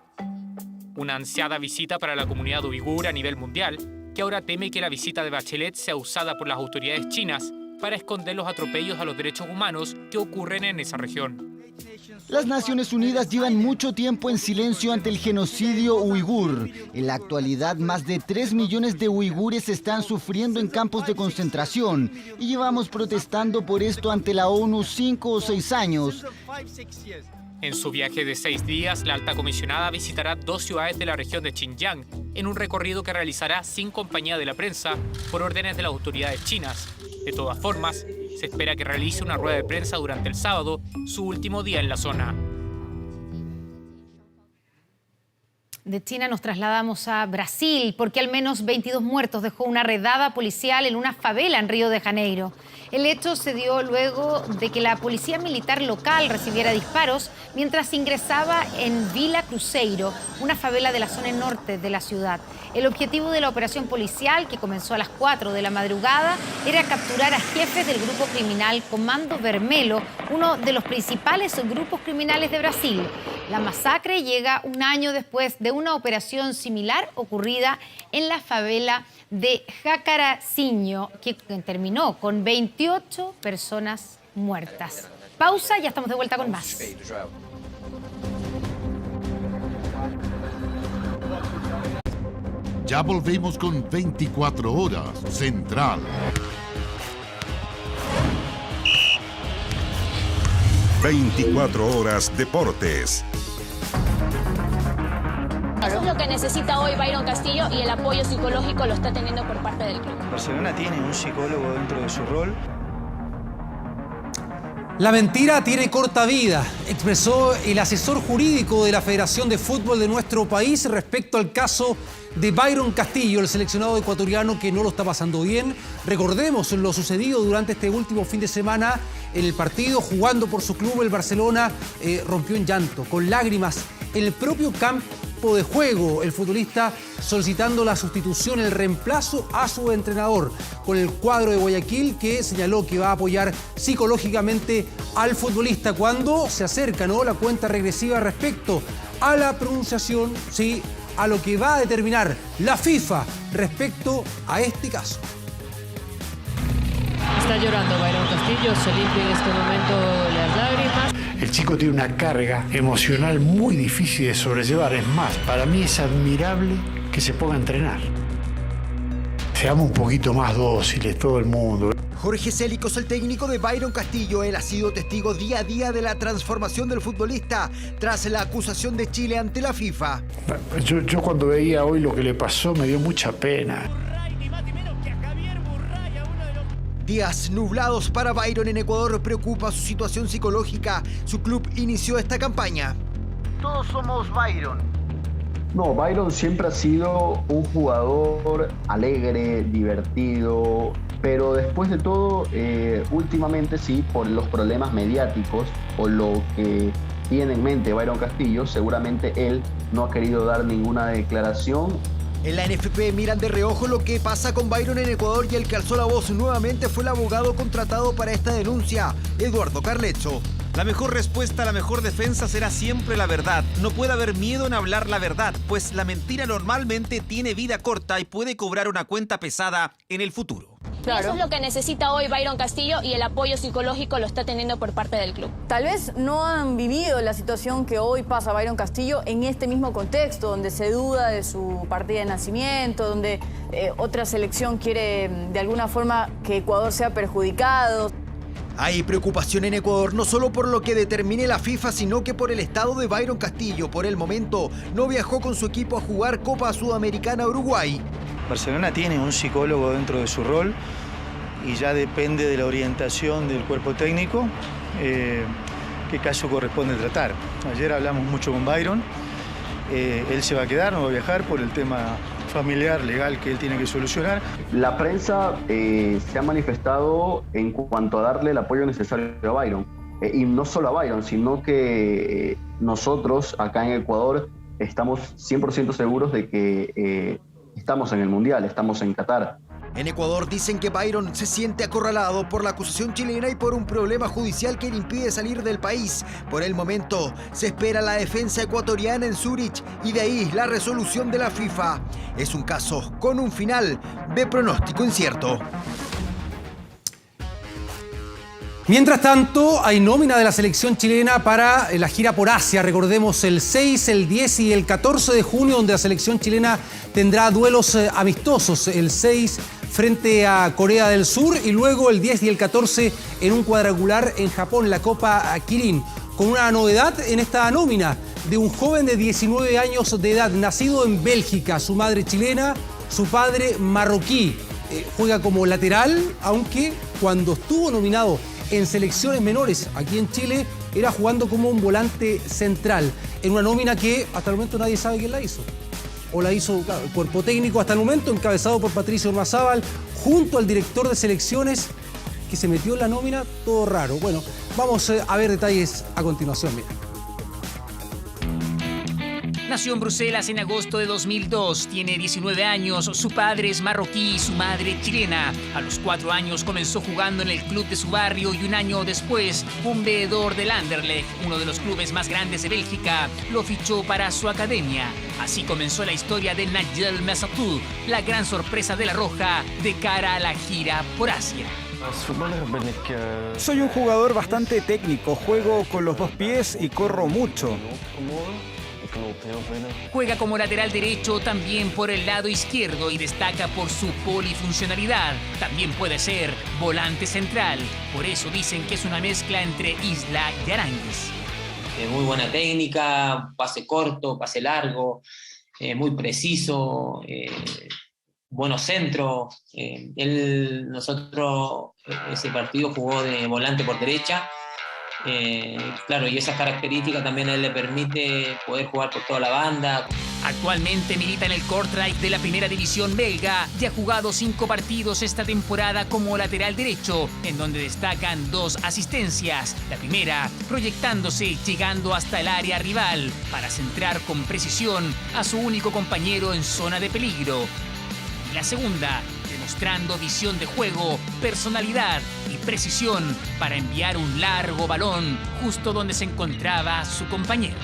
Una ansiada visita para la comunidad uigur a nivel mundial, que ahora teme que la visita de Bachelet sea usada por las autoridades chinas para esconder los atropellos a los derechos humanos que ocurren en esa región. Las Naciones Unidas llevan mucho tiempo en silencio ante el genocidio uigur. En la actualidad, más de 3 millones de uigures están sufriendo en campos de concentración y llevamos protestando por esto ante la ONU 5 o 6 años. En su viaje de 6 días, la alta comisionada visitará 2 ciudades de la región de Xinjiang en un recorrido que realizará sin compañía de la prensa por órdenes de las autoridades chinas. De todas formas, se espera que realice una rueda de prensa durante el sábado, su último día en la zona. De China nos trasladamos a Brasil porque al menos 22 muertos dejó una redada policial en una favela en Río de Janeiro. El hecho se dio luego de que la policía militar local recibiera disparos mientras ingresaba en Vila Cruzeiro, una favela de la zona norte de la ciudad. El objetivo de la operación policial, que comenzó a las 4 de la madrugada, era capturar a jefes del grupo criminal Comando Vermelho, uno de los principales grupos criminales de Brasil. La masacre llega un año después de una operación similar ocurrida en la favela de Jacaracinho, que terminó con 28 personas muertas. Pausa, ya estamos de vuelta con más. Ya volvemos con 24 horas Central. ...24 horas Deportes. Eso es lo que necesita hoy Byron Castillo y el apoyo psicológico lo está teniendo por parte del club. Barcelona tiene un psicólogo dentro de su rol. La mentira tiene corta vida, expresó el asesor jurídico de la Federación de Fútbol de nuestro país respecto al caso de Byron Castillo, el seleccionado ecuatoriano que no lo está pasando bien. Recordemos lo sucedido durante este último fin de semana en el partido, jugando por su club, el Barcelona, rompió en llanto, con lágrimas, en el propio campo de juego, el futbolista solicitando la sustitución, el reemplazo a su entrenador, con el cuadro de Guayaquil, que señaló que va a apoyar psicológicamente al futbolista cuando se acerca, ¿no?, la cuenta regresiva respecto a la pronunciación, sí, a lo que va a determinar la FIFA respecto a este caso. Está llorando Byron Castillo, se limpia en este momento las lágrimas. El chico tiene una carga emocional muy difícil de sobrellevar. Es más, para mí es admirable que se ponga a entrenar. Seamos un poquito más dóciles todo el mundo. Jorge Célicos, el técnico de Byron Castillo, él ha sido testigo día a día de la transformación del futbolista tras la acusación de Chile ante la FIFA. Yo cuando veía hoy lo que le pasó me dio mucha pena. Días nublados para Byron en Ecuador, preocupa su situación psicológica. Su club inició esta campaña. Todos somos Byron. No, Byron siempre ha sido un jugador alegre, divertido, pero después de todo, últimamente sí, por los problemas mediáticos o lo que tiene en mente Byron Castillo, seguramente él no ha querido dar ninguna declaración. En la NFP miran de reojo lo que pasa con Byron en Ecuador y el que alzó la voz nuevamente fue el abogado contratado para esta denuncia, Eduardo Carlecho. La mejor respuesta, la mejor defensa será siempre la verdad. No puede haber miedo en hablar la verdad, pues la mentira normalmente tiene vida corta y puede cobrar una cuenta pesada en el futuro. Claro. Eso es lo que necesita hoy Byron Castillo y el apoyo psicológico lo está teniendo por parte del club. Tal vez no han vivido la situación que hoy pasa Byron Castillo en este mismo contexto, donde se duda de su partida de nacimiento, donde otra selección quiere de alguna forma que Ecuador sea perjudicado. Hay preocupación en Ecuador no solo por lo que determine la FIFA, sino que por el estado de Byron Castillo. Por el momento, no viajó con su equipo a jugar Copa Sudamericana Uruguay. Barcelona tiene un psicólogo dentro de su rol y ya depende de la orientación del cuerpo técnico qué caso corresponde tratar. Ayer hablamos mucho con Byron, él se va a quedar, no va a viajar por el tema familiar, legal que él tiene que solucionar. La prensa se ha manifestado en cuanto a darle el apoyo necesario a Byron. Y no solo a Byron, sino que nosotros acá en Ecuador estamos 100% seguros de que estamos en el Mundial, estamos en Qatar. En Ecuador dicen que Byron se siente acorralado por la acusación chilena y por un problema judicial que le impide salir del país. Por el momento, se espera la defensa ecuatoriana en Zúrich y de ahí la resolución de la FIFA. Es un caso con un final de pronóstico incierto. Mientras tanto, hay nómina de la selección chilena para la gira por Asia. Recordemos el 6, el 10 y el 14 de junio, donde la selección chilena tendrá duelos amistosos. El 6 frente a Corea del Sur y luego el 10 y el 14 en un cuadrangular en Japón, la Copa Kirin. Con una novedad en esta nómina de un joven de 19 años de edad, nacido en Bélgica, su madre chilena, su padre marroquí. Juega como lateral, aunque cuando estuvo nominado en selecciones menores aquí en Chile, era jugando como un volante central, en una nómina que hasta el momento nadie sabe quién la hizo. O la hizo, claro, el cuerpo técnico hasta el momento, encabezado por Patricio Ormazábal, junto al director de selecciones, que se metió en la nómina, todo raro. Bueno, vamos a ver detalles a continuación. Mira. Nació en Bruselas en agosto de 2002, tiene 19 años, su padre es marroquí y su madre chilena. A los 4 años comenzó jugando en el club de su barrio y un año después, un veedor del Anderlecht, uno de los clubes más grandes de Bélgica, lo fichó para su academia. Así comenzó la historia de Nigel Messatou, la gran sorpresa de la Roja de cara a la gira por Asia. Soy un jugador bastante técnico, juego con los 2 pies y corro mucho. Juega como lateral derecho también por el lado izquierdo y destaca por su polifuncionalidad. También puede ser volante central. Por eso dicen que es una mezcla entre Isla y Aranguis. Muy buena técnica, pase corto, pase largo, muy preciso, buenos centros. Nosotros ese partido jugó de volante por derecha. Claro, y esas características también a él le permite poder jugar por toda la banda. Actualmente milita en el Kortrijk de la primera división belga y ha jugado 5 partidos esta temporada como lateral derecho, en donde destacan 2 asistencias. La primera, proyectándose, llegando hasta el área rival para centrar con precisión a su único compañero en zona de peligro. Y la segunda, demostrando visión de juego, personalidad y precisión para enviar un largo balón justo donde se encontraba su compañero.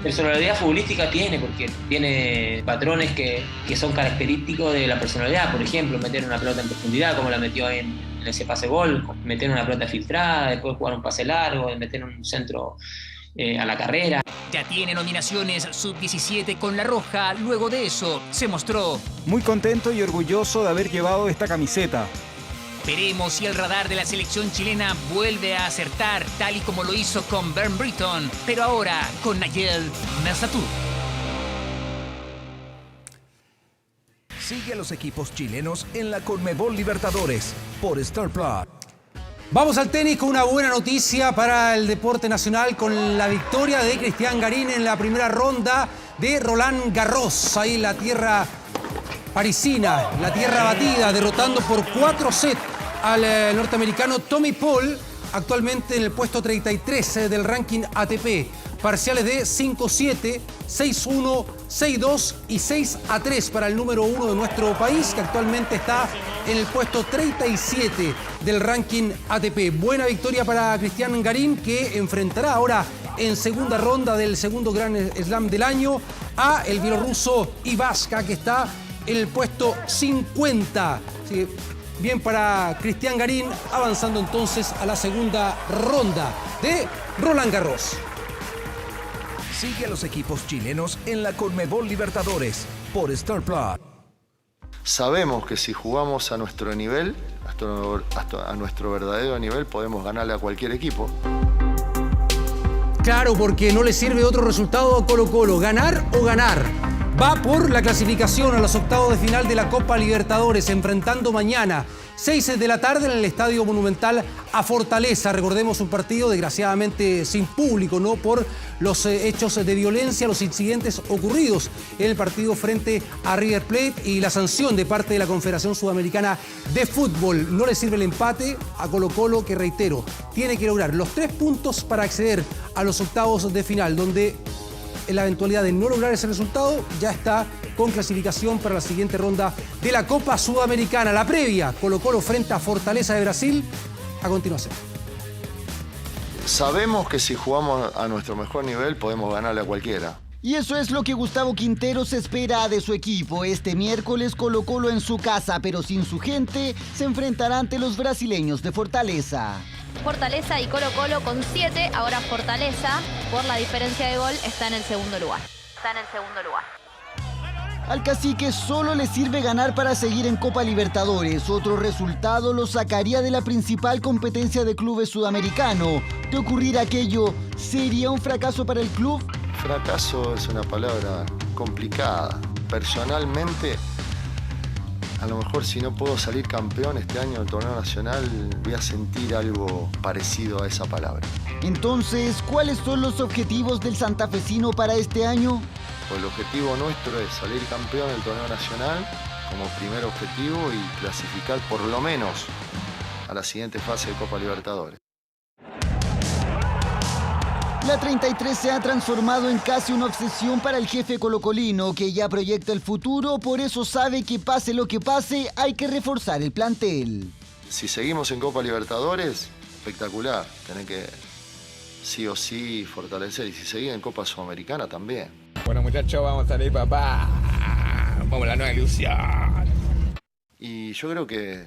Personalidad futbolística tiene, porque tiene patrones que son característicos de la personalidad. Por ejemplo, meter una pelota en profundidad, como la metió en ese pase-gol, meter una pelota filtrada, después jugar un pase largo, meter un centro a la carrera. Ya tiene nominaciones sub-17 con la roja. Luego de eso, se mostró muy contento y orgulloso de haber llevado esta camiseta. Veremos si el radar de la selección chilena vuelve a acertar, tal y como lo hizo con Bernd Britton, pero ahora con Nayel Mersatur. Sigue a los equipos chilenos en la Conmebol Libertadores por Star Plus. Vamos al tenis con una buena noticia para el deporte nacional, con la victoria de Cristian Garín en la primera ronda de Roland Garros. Ahí en la tierra parisina, la tierra batida, derrotando por 4 sets al norteamericano Tommy Paul, actualmente en el puesto 33 del ranking ATP. Parciales de 5-7, 6-1, 6-2 y 6-3 para el número 1 de nuestro país, que actualmente está en el puesto 37 del ranking ATP. Buena victoria para Cristian Garín, que enfrentará ahora en segunda ronda del segundo Grand Slam del año a el bielorruso Ivaska, que está en el puesto 50. Sí, bien para Cristian Garín, avanzando entonces a la segunda ronda de Roland Garros. Sigue a los equipos chilenos en la Conmebol Libertadores por Star Plus. Sabemos que si jugamos a nuestro nivel, a nuestro verdadero nivel, podemos ganarle a cualquier equipo. Claro, porque no le sirve otro resultado a Colo-Colo, ganar o ganar. Va por la clasificación a los octavos de final de la Copa Libertadores, enfrentando mañana 6 de la tarde en el Estadio Monumental a Fortaleza. Recordemos, un partido desgraciadamente sin público, no por los hechos de violencia, los incidentes ocurridos en el partido frente a River Plate y la sanción de parte de la Confederación Sudamericana de Fútbol. No le sirve el empate a Colo-Colo, que reitero, tiene que lograr los 3 puntos para acceder a los octavos de final, donde en la eventualidad de no lograr ese resultado, ya está con clasificación para la siguiente ronda de la Copa Sudamericana. La previa, Colo-Colo frente a Fortaleza de Brasil, a continuación. Sabemos que si jugamos a nuestro mejor nivel, podemos ganarle a cualquiera. Y eso es lo que Gustavo Quinteros espera de su equipo. Este miércoles Colo-Colo en su casa, pero sin su gente, se enfrentará ante los brasileños de Fortaleza. Fortaleza y Colo-Colo con 7, ahora Fortaleza, por la diferencia de gol, está en el segundo lugar. Al cacique solo le sirve ganar para seguir en Copa Libertadores. Otro resultado lo sacaría de la principal competencia de clubes sudamericano. De ocurrir aquello, ¿sería un fracaso para el club? Fracaso es una palabra complicada. Personalmente, a lo mejor si no puedo salir campeón este año del torneo nacional, voy a sentir algo parecido a esa palabra. Entonces, ¿cuáles son los objetivos del santafesino para este año? Pues el objetivo nuestro es salir campeón del torneo nacional como primer objetivo y clasificar por lo menos a la siguiente fase de Copa Libertadores. La 33 se ha transformado en casi una obsesión para el jefe colocolino, que ya proyecta el futuro, por eso sabe que pase lo que pase, hay que reforzar el plantel. Si seguimos en Copa Libertadores, espectacular, tenés que sí o sí fortalecer, y si seguís en Copa Sudamericana también. Bueno, muchachos, vamos a salir, papá. Vamos a la nueva ilusión. Y yo creo que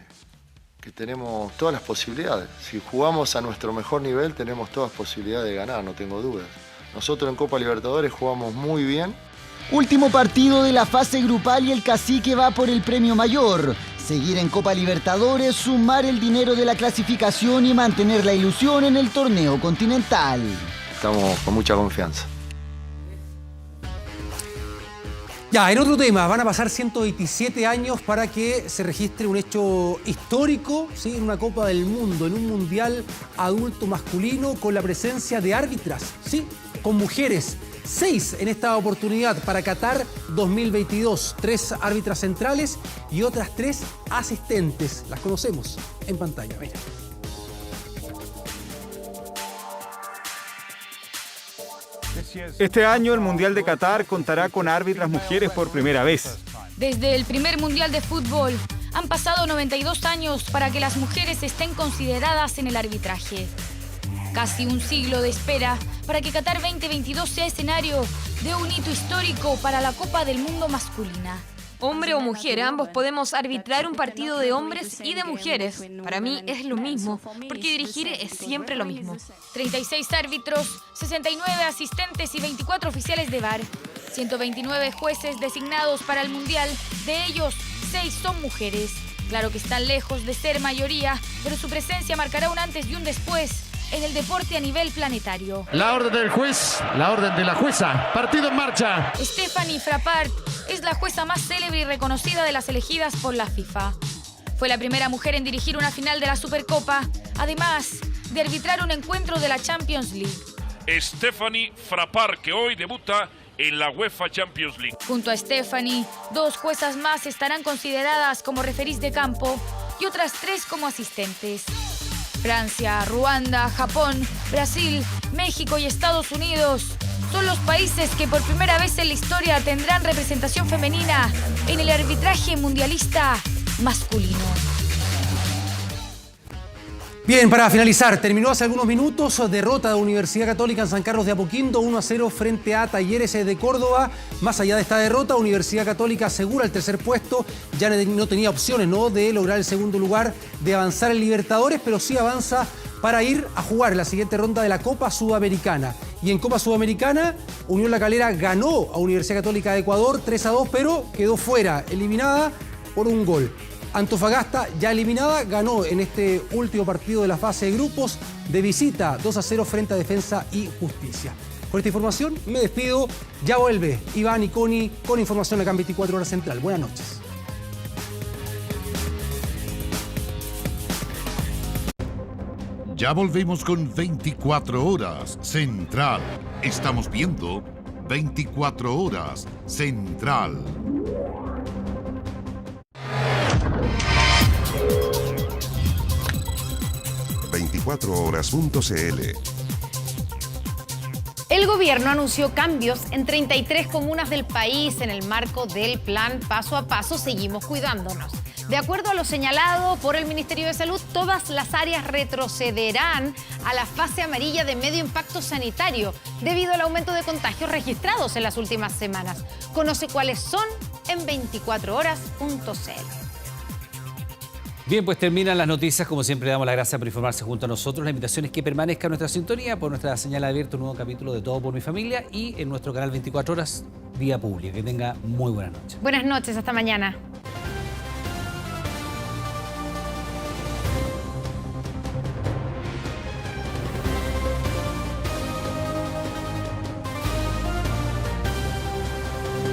tenemos todas las posibilidades. Si jugamos a nuestro mejor nivel, tenemos todas posibilidades de ganar, no tengo dudas. Nosotros en Copa Libertadores jugamos muy bien. Último partido de la fase grupal y el cacique va por el premio mayor. Seguir en Copa Libertadores, sumar el dinero de la clasificación y mantener la ilusión en el torneo continental. Estamos con mucha confianza. Ya, en otro tema, van a pasar 127 años para que se registre un hecho histórico, ¿sí?, en una Copa del Mundo, en un Mundial adulto masculino, con la presencia de árbitras, ¿sí?, con mujeres. 6 en esta oportunidad para Qatar 2022. 3 árbitras centrales y otras 3 asistentes. Las conocemos en pantalla. Mira. Este año el Mundial de Qatar contará con árbitras mujeres por primera vez. Desde el primer Mundial de Fútbol han pasado 92 años para que las mujeres estén consideradas en el arbitraje. Casi un siglo de espera para que Qatar 2022 sea escenario de un hito histórico para la Copa del Mundo masculina. Hombre o mujer, ambos podemos arbitrar un partido de hombres y de mujeres. Para mí es lo mismo, porque dirigir es siempre lo mismo. 36 árbitros, 69 asistentes y 24 oficiales de VAR. 129 jueces designados para el Mundial, de ellos 6 son mujeres. Claro que están lejos de ser mayoría, pero su presencia marcará un antes y un después en el deporte a nivel planetario. La orden del juez, la orden de la jueza. Partido en marcha. Stephanie Frappart es la jueza más célebre y reconocida de las elegidas por la FIFA. Fue la primera mujer en dirigir una final de la Supercopa, además de arbitrar un encuentro de la Champions League. Stephanie Frappart, que hoy debuta en la UEFA Champions League. Junto a Stephanie, 2 juezas más estarán consideradas como referís de campo y otras 3 como asistentes. Francia, Ruanda, Japón, Brasil, México y Estados Unidos son los países que por primera vez en la historia tendrán representación femenina en el arbitraje mundialista masculino. Bien, para finalizar, terminó hace algunos minutos derrota de Universidad Católica en San Carlos de Apoquindo, 1-0 frente a Talleres de Córdoba. Más allá de esta derrota, Universidad Católica asegura el tercer puesto, ya no tenía opciones, ¿no?, de lograr el segundo lugar, de avanzar en Libertadores, pero sí avanza para ir a jugar la siguiente ronda de la Copa Sudamericana. Y en Copa Sudamericana, Unión La Calera ganó a Universidad Católica de Ecuador 3-2, pero quedó fuera, eliminada por un gol. Antofagasta, ya eliminada, ganó en este último partido de la fase de grupos de visita 2-0 frente a Defensa y Justicia. Con esta información me despido. Ya vuelve Iván y Connie con información acá en 24 Horas Central. Buenas noches. Ya volvemos con 24 Horas Central. Estamos viendo 24 Horas Central. ...24horas.cl. El gobierno anunció cambios en 33 comunas del país en el marco del plan Paso a Paso Seguimos Cuidándonos. De acuerdo a lo señalado por el Ministerio de Salud, todas las áreas retrocederán a la fase amarilla de medio impacto sanitario debido al aumento de contagios registrados en las últimas semanas. Conoce cuáles son en 24horas.cl. Bien, pues terminan las noticias. Como siempre, le damos las gracias por informarse junto a nosotros. La invitación es que permanezca en nuestra sintonía por nuestra señal abierta, un nuevo capítulo de Todo por mi Familia y en nuestro canal 24 Horas, vía pública. Que tenga muy buenas noches. Buenas noches, hasta mañana.